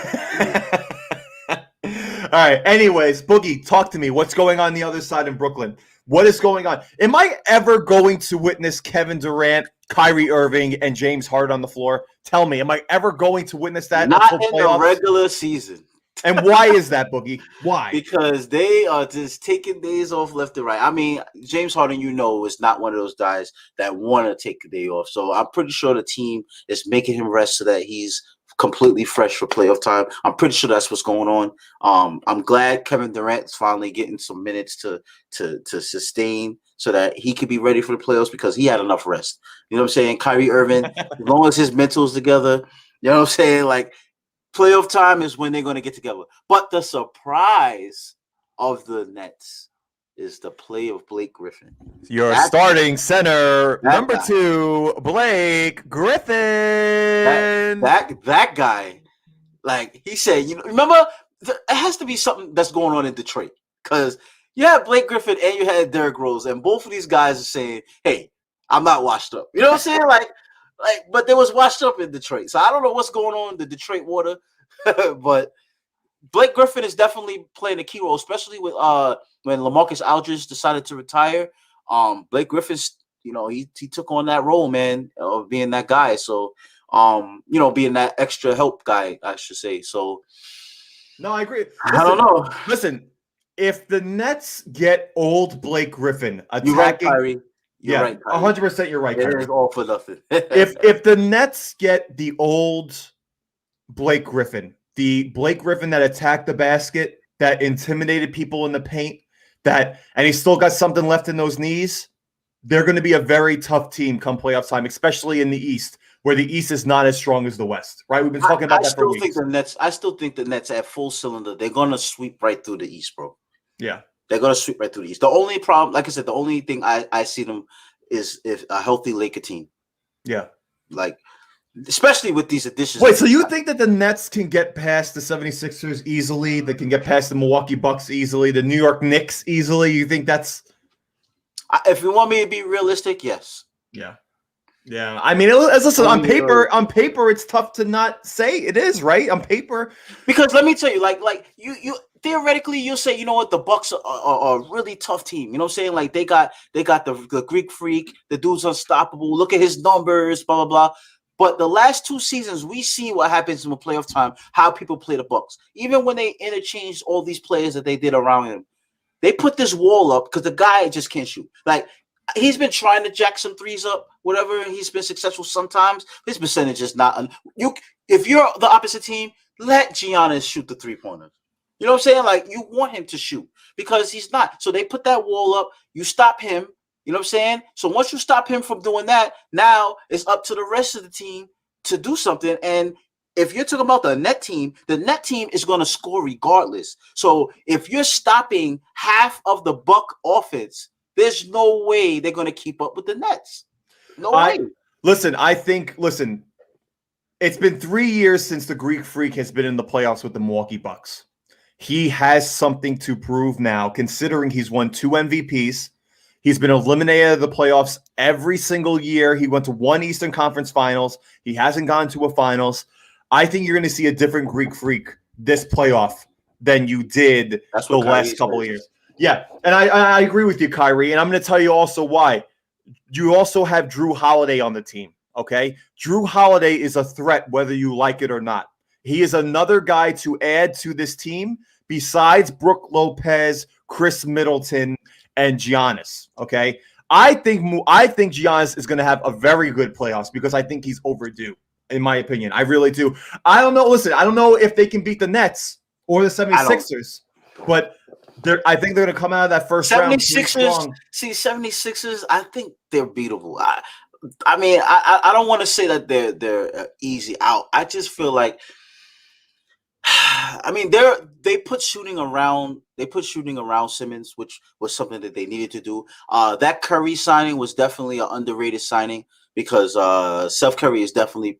A: All right. Anyways, Boogie, talk to me. What's going on the other side in Brooklyn? What is going on? Am I ever going to witness Kevin Durant, Kyrie Irving, and James Harden on the floor? Tell me, am I ever going to witness that?
B: Not in the regular season.
A: And why is that, Boogie? Why?
B: Because they are just taking days off left and right. I mean, James Harden, is not one of those guys that want to take a day off. So I'm pretty sure the team is making him rest so that he's completely fresh for playoff time. I'm pretty sure that's what's going on. I'm glad Kevin Durant's finally getting some minutes to sustain so that he could be ready for the playoffs, because he had enough rest. You know what I'm saying? Kyrie Irving, as long as his mental's together, you know what I'm saying? Like, playoff time is when they're going to get together. But the surprise of the Nets is the play of Blake Griffin.
A: Your starting center, number
B: guy.
A: 2, Blake Griffin.
B: That guy, like he said, remember, it has to be something that's going on in Detroit because you had Blake Griffin and you had Derrick Rose, and both of these guys are saying, "Hey, I'm not washed up." You know what I'm saying? Like, but they was washed up in Detroit, so I don't know what's going on in the Detroit water, but Blake Griffin is definitely playing a key role, especially with when LaMarcus Aldridge decided to retire. Blake Griffin's, he took on that role, man, of being that guy. So, being that extra help guy, I should say. So,
A: no, I agree.
B: I don't know.
A: Listen, if the Nets get old Blake Griffin attacking,
B: you're right, Kyrie. You're right, Kyrie.
A: 100%. You're right, Kyrie.
B: It is all for nothing.
A: if the Nets get the old Blake Griffin, the Blake Griffin that attacked the basket, that intimidated people in the paint, and he's still got something left in those knees, they're going to be a very tough team come playoff time, especially in the East, where the East is not as strong as the West, right? We've been talking about that for weeks.
B: I still think the Nets at full cylinder, they're going to sweep right through the East, bro.
A: Yeah.
B: They're going to sweep right through the East. The only problem, like I said, the only thing I see them is if a healthy Laker team.
A: Yeah.
B: Like, especially with these additions.
A: Wait, so you think that the Nets can get past the 76ers easily? They can get past the Milwaukee Bucks easily, the New York Knicks easily? You think that's...
B: If you want me to be realistic, yes.
A: Yeah. Yeah. I mean, listen, on paper, it's tough to not say it is, right? On paper.
B: Because let me tell you, like you theoretically, you'll say, you know what, the Bucks are a really tough team. You know what I'm saying? Like they got the Greek Freak, the dude's unstoppable. Look at his numbers, blah, blah, blah. But the last 2 seasons, we see what happens in the playoff time, how people play the Bucks. Even when they interchanged all these players that they did around him, they put this wall up because the guy just can't shoot. Like, he's been trying to jack some threes up, whatever. He's been successful sometimes. His percentage is not. If you're the opposite team, let Giannis shoot the 3-pointers. You know what I'm saying? Like, you want him to shoot because he's not. So they put that wall up. You stop him. You know what I'm saying? So once you stop him from doing that, now it's up to the rest of the team to do something. And if you're talking about the net team is going to score regardless. So if you're stopping half of the Buck offense, there's no way they're going to keep up with the Nets. No way.
A: Listen, it's been 3 years since the Greek Freak has been in the playoffs with the Milwaukee Bucks. He has something to prove now, considering he's won 2 MVPs. He's been eliminated of the playoffs every single year. He went to 1 Eastern Conference Finals. He hasn't gone to a Finals. I think you're going to see a different Greek Freak this playoff than you did the last couple of years. Yeah, and I agree with you, Kyrie, and I'm going to tell you also why. You also have Drew Holiday on the team, okay? Drew Holiday is a threat whether you like it or not. He is another guy to add to this team besides Brook Lopez, Chris Middleton, and Giannis, okay? I think Giannis is going to have a very good playoffs because I think he's overdue, in my opinion. I really do. I don't know. Listen, I don't know if they can beat the Nets or the 76ers, but I think they're going to come out of that first round.
B: 76ers, I think they're beatable. I mean, I don't want to say that they're easy out. I just feel like, I mean, they put shooting around Simmons, which was something that they needed to do. That Curry signing was definitely an underrated signing because Steph Curry is definitely,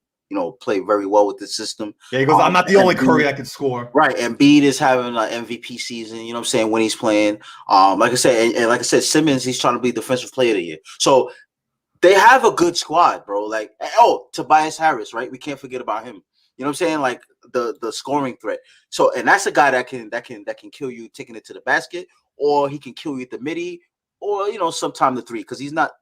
B: play very well with the system.
A: Yeah, he goes, I'm not the only Curry that can score.
B: Right, and Embiid is having an MVP season, you know what I'm saying, when he's playing. Like I said, Simmons, he's trying to be defensive player of the year. So they have a good squad, bro. Like, Tobias Harris, right? We can't forget about him. You know what I'm saying? Like the scoring threat. So, and that's a guy that can kill you taking it to the basket, or he can kill you at the midi, or sometime the 3, because he's not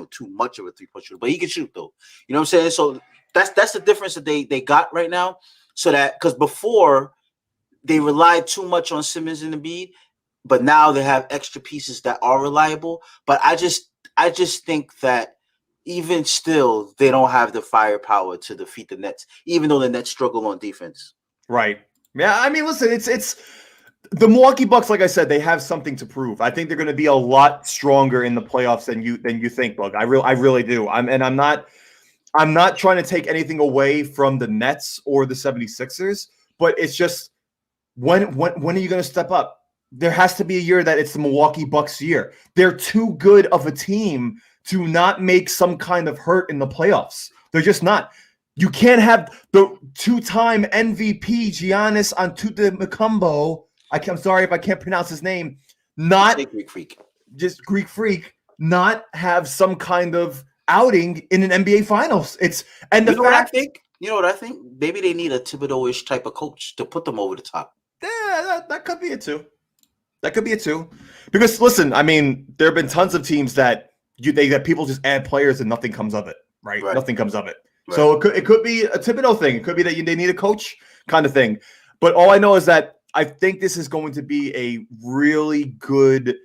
B: too much of a 3-point shooter, but he can shoot though. You know what I'm saying? So that's the difference that they got right now. So that because before they relied too much on Simmons and Embiid, but now they have extra pieces that are reliable. But I just think that even still, they don't have the firepower to defeat the Nets, even though the Nets struggle on defense.
A: Right. Yeah. I mean, listen, it's the Milwaukee Bucks. Like I said, they have something to prove. I think they're going to be a lot stronger in the playoffs than you think, Bug. I really do. I'm not trying to take anything away from the Nets or the 76ers, but it's just when are you going to step up? there has to be a year that it's the Milwaukee Bucks year. They're too good of a team to not make some kind of hurt in the playoffs. They're just not. You can't have the two-time MVP Giannis Antetokounmpo. I'm sorry if I can't pronounce his name. Not
B: Greek Freak.
A: Just Greek Freak. Not have some kind of outing in an NBA Finals. You know
B: what I think? Maybe they need a Thibodeau-ish type of coach to put them over the top.
A: Yeah, that could be it too. That could be it too. Because listen, I mean, there have been tons of teams that people just add players and nothing comes of it, right? Nothing comes of it. Right. So it could be a Thibodeau thing. It could be that they need a coach kind of thing. But all I know is that I think this is going to be a really good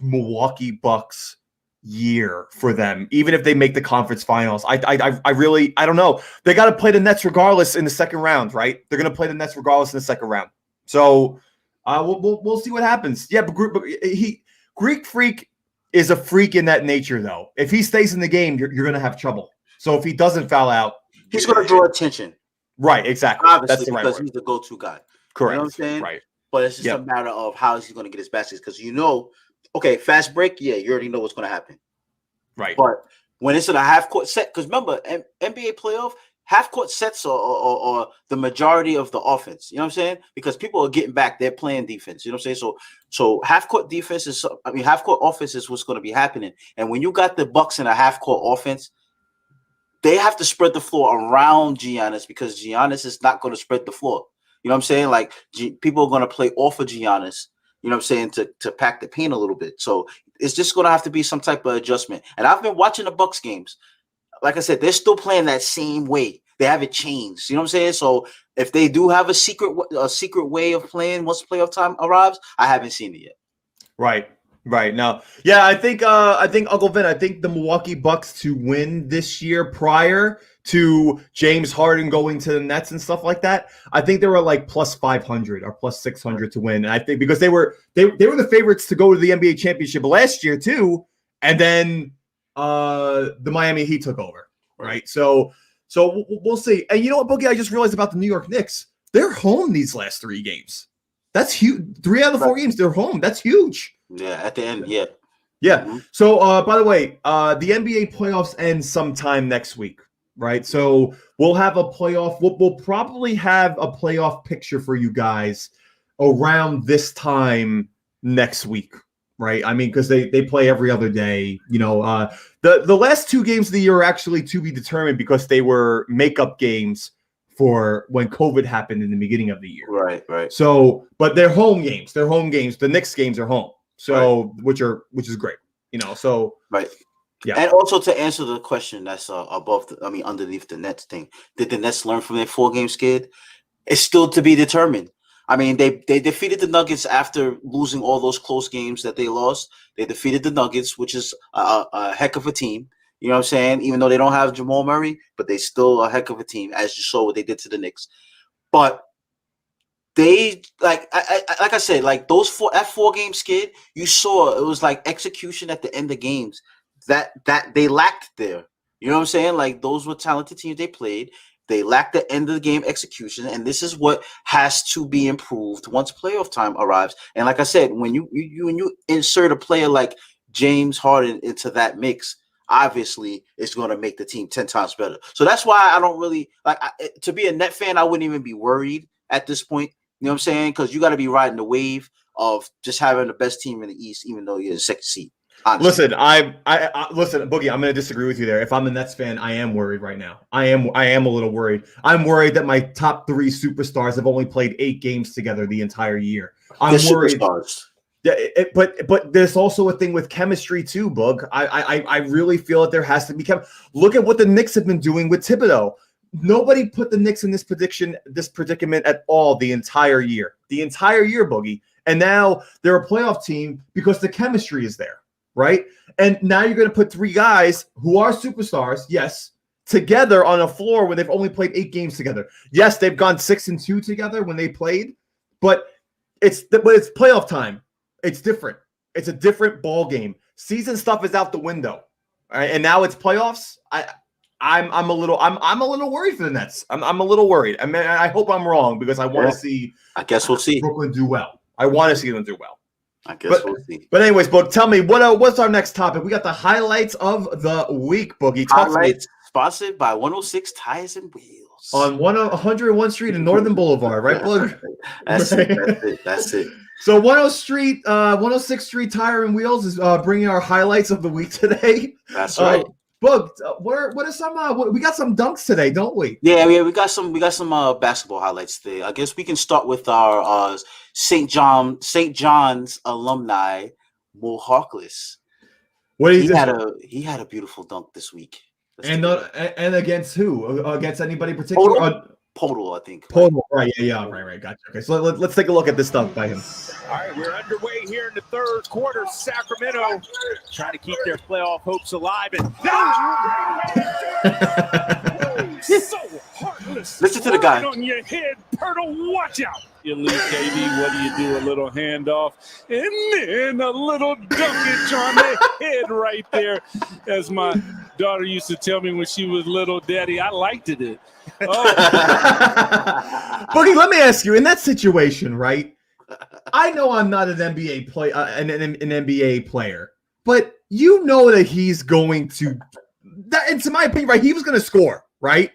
A: Milwaukee Bucks year for them, even if they make the conference finals. I don't know. They got to play the Nets regardless in the second round, right? They're going to play the Nets regardless in the second round. So we'll see what happens. Yeah, but Greek Freak is a freak in that nature, though. If he stays in the game, you're going to have trouble. So if he doesn't foul out,
B: he's going to draw attention.
A: Right, exactly.
B: Obviously,
A: that's the right
B: because
A: word.
B: He's the go-to guy.
A: Correct.
B: You know what I'm saying?
A: Right.
B: But it's just a matter of how is he going to get his baskets. Because okay, fast break, you already know what's going to happen.
A: Right.
B: But when it's in a half-court set, because remember, NBA playoff, half-court sets are the majority of the offense. You know what I'm saying? Because people are getting back, they're playing defense. You know what I'm saying? So half-court half-court offense is what's going to be happening. And when you got the Bucks in a half-court offense, they have to spread the floor around Giannis because Giannis is not going to spread the floor. You know what I'm saying? Like people are going to play off of Giannis, you know what I'm saying, to pack the paint a little bit. So it's just going to have to be some type of adjustment. And I've been watching the Bucks games. Like I said, they're still playing that same way. They haven't changed. You know what I'm saying? So if they do have a secret way of playing once playoff time arrives, I haven't seen it yet.
A: Right now, yeah, I think Uncle Vin, I think the Milwaukee Bucks to win this year prior to James Harden going to the Nets and stuff like that, I think they were like plus 500 or plus 600 to win. And I think because they were the favorites to go to the NBA championship last year too, and then the Miami Heat took over, right? So we'll see. And you know what, Boogie? I just realized about the New York Knicks. They're home these last 3 games. That's huge. 3 out of the 4 games, they're home. That's huge.
B: Yeah, at the end, yeah.
A: Mm-hmm. So, by the way, the NBA playoffs end sometime next week, right? So we'll have a playoff. We'll probably have a playoff picture for you guys around this time next week, right? I mean, because they play every other day. You know, the last 2 games of the year are actually to be determined because they were makeup games for when COVID happened in the beginning of the year.
B: Right.
A: So, but they're home games. They're home games. The Knicks games are home. So, which is great, you know. So,
B: yeah. And also to answer the question that's underneath the Nets thing, did the Nets learn from their 4-game skid? It's still to be determined. I mean, they defeated the Nuggets after losing all those close games that they lost. They defeated the Nuggets, which is a heck of a team. You know what I'm saying? Even though they don't have Jamal Murray, but they still a heck of a team, as you saw what they did to the Knicks. But they like I said, like that 4-game skid, you saw it was like execution at the end of games that they lacked there. You know what I'm saying? Like those were talented teams they played. They lacked the end of the game execution, and this is what has to be improved once playoff time arrives. And like I said, when you insert a player like James Harden into that mix, obviously it's going to make the team 10 times better. So that's why I don't really like to be a Net fan. I wouldn't even be worried at this point. You know what I'm saying? Because you got to be riding the wave of just having the best team in the East, even though you're in second seed. Honestly.
A: Listen, I listen, Boogie. I'm going to disagree with you there. If I'm a Nets fan, I am worried right now. I am a little worried. I'm worried that my top 3 superstars have only played 8 games together the entire year. I'm worried. Superstars. Yeah, but there's also a thing with chemistry too, Boog. I really feel that there has to be Look at what the Knicks have been doing with Thibodeau. Nobody put the Knicks in this predicament at all the entire year. The entire year, Boogie. And now they're a playoff team because the chemistry is there, right? And now you're going to put 3 guys who are superstars, yes, together on a floor when they've only played 8 games together. Yes, they've gone 6-2 together when they played, but it's playoff time. It's different. It's a different ball game. Season stuff is out the window, all right? And now it's playoffs. I'm a little worried for the Nets. I'm a little worried. I mean, I hope I'm wrong because I want to see.
B: I guess we'll see
A: Brooklyn do well. I want to see them do well.
B: I guess we'll see.
A: But anyways, Boog, tell me what's our next topic? We got the highlights of the week, Boogie.
B: Highlights sponsored by 106 Tires and Wheels
A: on 101 Street and Northern Boulevard, right, Boog?
B: That's it.
A: So 106 Street Tire and Wheels is bringing our highlights of the week today.
B: That's right.
A: Boog, what are some? We got some dunks today, don't we?
B: Yeah, we got some basketball highlights today. I guess we can start with our St. John's alumni, Mo Harkless.
A: What did
B: he had a beautiful dunk this week.
A: And against who? Against anybody particular?
B: Podol, I think.
A: Podol, right? Yeah, right. Gotcha. Okay, so let's take a look at this dunk by him.
C: All right, we're underway here in the third quarter. Sacramento trying to keep their playoff hopes alive. And so heartless.
B: Listen to the guy.
C: On your head, Pirtle, watch out. Elite, baby, what do? A little handoff, and then a little dunkage on the head right there. As my daughter used to tell me when she was little, Daddy, I liked it. Oh.
A: Boogie, let me ask you, in that situation, right? I know I'm not an NBA an NBA player, but you know that he's going to. And to my opinion, right, he was going to score, right?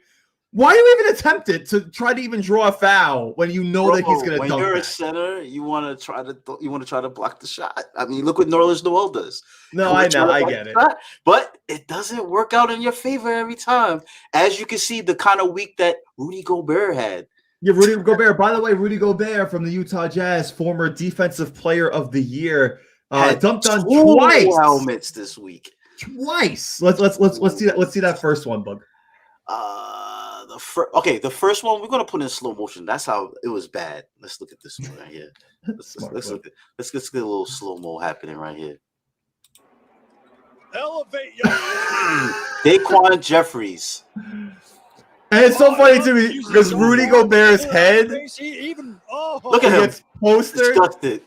A: Why do you even attempt it to try to even draw a foul when you know that he's going to dunk?
B: When you're
A: that?
B: a center, you want to try to block the shot. I mean, look what Nerlens Noel does.
A: No, I know, I get it,
B: but it doesn't work out in your favor every time. As you can see, the kind of week that Rudy Gobert had.
A: Yeah, Rudy Gobert. By the way, Rudy Gobert from the Utah Jazz, former Defensive Player of the Year, dunked on twice.
B: Helmets this week.
A: Twice. Let's see that. Let's see that first one, Bug.
B: The first one we're gonna put in slow motion. That's how it was bad. Let's look at this one right here. Let's get a little slow mo happening right here.
C: Elevate your
B: Daquan Jeffries.
A: And it's so funny too because Rudy Gobert's head.
B: Look at him.
A: Gets postered.
B: Disgusted.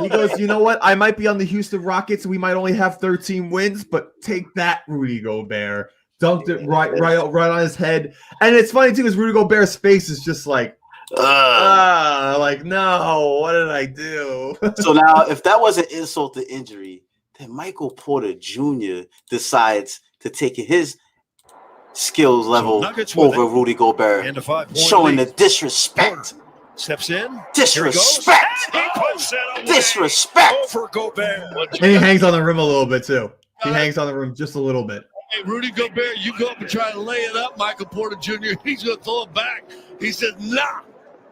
A: He goes, you know what? I might be on the Houston Rockets. We might only have 13 wins, but take that, Rudy Gobert. Dunked it right on his head. And it's funny too, because Rudy Gobert's face is just like, like, no, what did I do?
B: So now, if that was an insult to injury, then Michael Porter Jr. decides to take his skills level over Rudy Gobert, showing the disrespect.
D: Steps in.
B: Disrespect. Disrespect.
D: Over Gobert.
A: And he hangs on the rim a little bit too. He hangs on the rim just a little bit.
D: Hey, Rudy Gobert, you go up and try to lay it up. Michael Porter Jr., he's going to throw it back. He says, nah,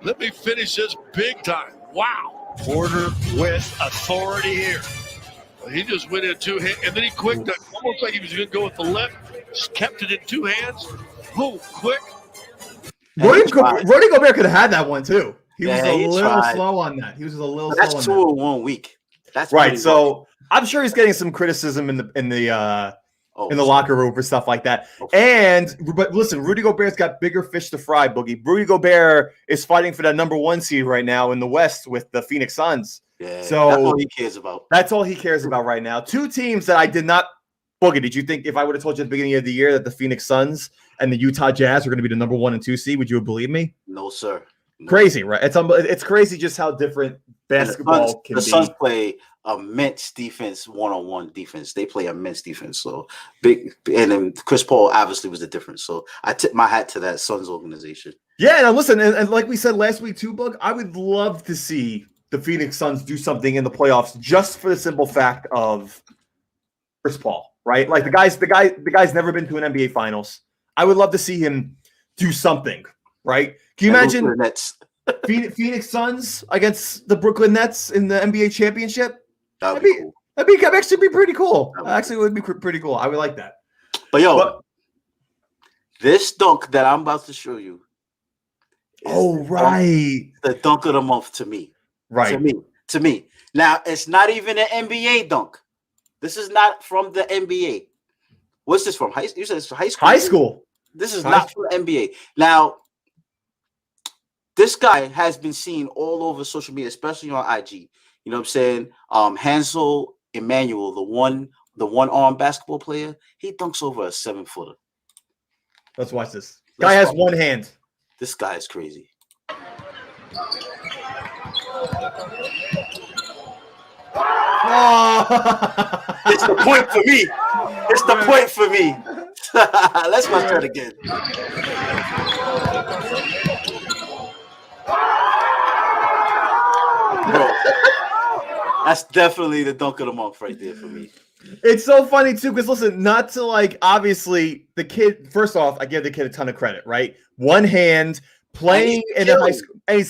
D: let me finish this big time. Wow. Porter with authority here. Well, he just went in two hands, and then he quick, almost like he was going to go with the left, just kept it in two hands. Boom, quick.
A: Rudy Gobert could have had that one too. He was a little
B: tried.
A: slow on that. He was a little
B: That's
A: slow
B: 2
A: on that.
B: in 1 week. That's
A: right. So I'm sure he's getting some criticism in the locker room for stuff like that. But listen, Rudy Gobert's got bigger fish to fry, Boogie. Rudy Gobert is fighting for that #1 seed right now in the West with the Phoenix Suns.
B: Yeah,
A: so
B: that's all he cares about.
A: That's all he cares about right now. Two teams that I did not. Boogie, did you think if I would have told you at the beginning of the year that the Phoenix Suns and the Utah Jazz are going to be the #1 and 2 seed, would you have believed me?
B: No, sir. No.
A: Crazy, right? It's crazy just how different basketball can be.
B: The Suns play immense defense, one-on-one defense. They play immense defense. So big, and then Chris Paul obviously was the difference. So I tip my hat to that Suns organization.
A: Yeah, now listen, and like we said last week too, Bug, I would love to see the Phoenix Suns do something in the playoffs just for the simple fact of Chris Paul, right? Like the guy's never been to an NBA Finals. I would love to see him do something, right? Can you imagine Phoenix Suns against the Brooklyn Nets in the NBA championship?
B: That'd be cool.
A: That'd actually be pretty cool. Actually, it would be pretty cool. I would like that.
B: But this dunk that I'm about to show you. The dunk of the month to me.
A: Right.
B: To me. Now, it's not even an NBA dunk. This is not from the NBA. What's this from? You said it's high school?
A: High school.
B: This is not from the NBA. Now, this guy has been seen all over social media, especially on IG. You know what I'm saying? Hansel Emmanuel, the one-arm basketball player, he dunks over a 7-footer.
A: Let's watch this. Guy has one hand.
B: This guy is crazy.
A: Oh.
B: It's the point for me. It's the point for me. Let's watch that again. Bro, that's definitely the dunk of the month right there for me.
A: It's so funny too, because listen, not to like obviously the kid. First off, I give the kid a ton of credit, right? One hand playing in a high school, and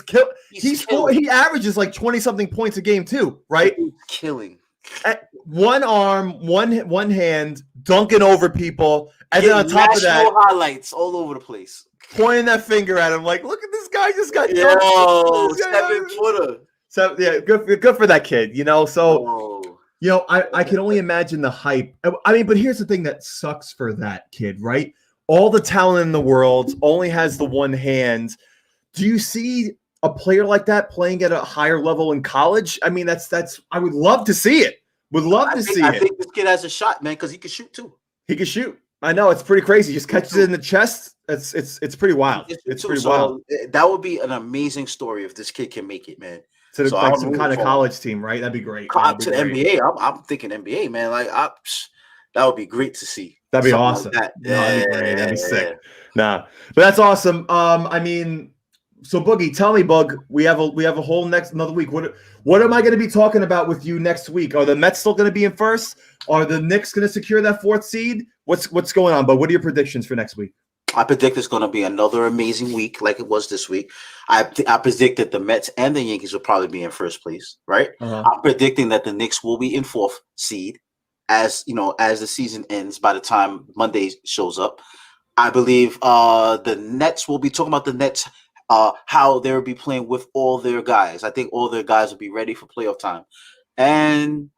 A: he averages like 20-something points a game too, right?
B: He's killing.
A: At one arm, one hand, dunking over people, and then on top of that,
B: highlights all over the place,
A: pointing that finger at him, like, look at this guy just got
B: yo 7-footer.
A: So yeah, good for that kid, you know. So you know, I can only imagine the hype. I mean, but here's the thing that sucks for that kid, right? All the talent in the world, only has the one hand. Do you see a player like that playing at a higher level in college? I mean, that's I would love to see it. Would love to see it.
B: I think this kid has a shot, man, because he can shoot too.
A: He can shoot. I know, it's pretty crazy. Just catches it in the chest. It's pretty wild. It's pretty wild.
B: That would be an amazing story if this kid can make it, man.
A: To like some kind of college team, right? That'd be great.
B: To the NBA. I'm thinking NBA, man. Like that would be great to see.
A: That'd be awesome.
B: Like that.
A: That'd be great. That'd be sick. Nah, but that's awesome. I mean, so Boogie, tell me, Bug, we have a whole another week. What am I going to be talking about with you next week? Are the Mets still going to be in first? Are the Knicks going to secure that 4th seed? What's going on? But what are your predictions for next week?
B: I predict it's going to be another amazing week like it was this week. I predict that the Mets and the Yankees will probably be in first place, right? I'm predicting that the Knicks will be in 4th seed as the season ends by the time Monday shows up. I believe the Nets will be talking about the Nets, how they'll be playing with all their guys. I think all their guys will be ready for playoff time. And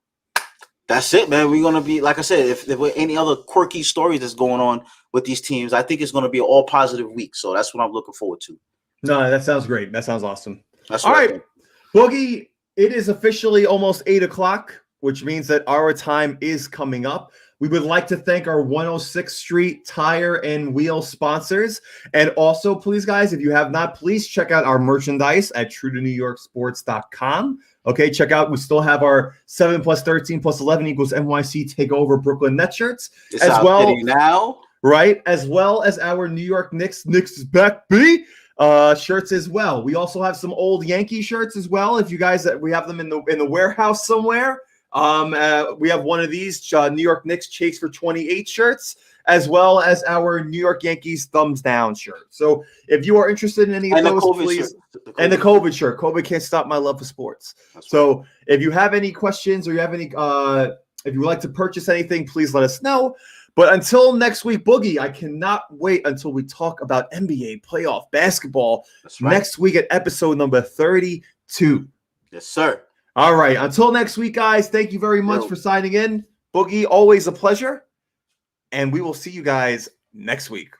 B: that's it, man. We're going to be, like I said, if there were any other quirky stories that's going on with these teams, I think it's going to be an all positive week. So that's what I'm looking forward to.
A: No, that sounds great. That sounds awesome.
B: That's
A: all right, Boogie, it is officially almost 8 o'clock, which means that our time is coming up. We would like to thank our 106th Street Tire and Wheel sponsors. And also, please, guys, if you have not, please check out our merchandise at TrueToNewYorkSports.com. Okay, check out. We still have our 7 + 13 + 11 = NYC Takeover Brooklyn Net shirts
B: it's as well. Now,
A: right, as well as our New York Knicks is back, B shirts as well. We also have some old Yankee shirts as well. If you guys, we have them in the warehouse somewhere. We have one of these New York Knicks Chase for 28 shirts, as well as our New York Yankees Thumbs Down shirt. So if you are interested in any of those, please. And the COVID shirt. COVID can't stop my love for sports. So if you have any questions or you have any, if you would like to purchase anything, please let us know. But until next week, Boogie, I cannot wait until we talk about NBA playoff basketball next week at episode number 32.
B: Yes, sir.
A: All right. Until next week, guys, thank you very much for signing in. Boogie, always a pleasure. And we will see you guys next week.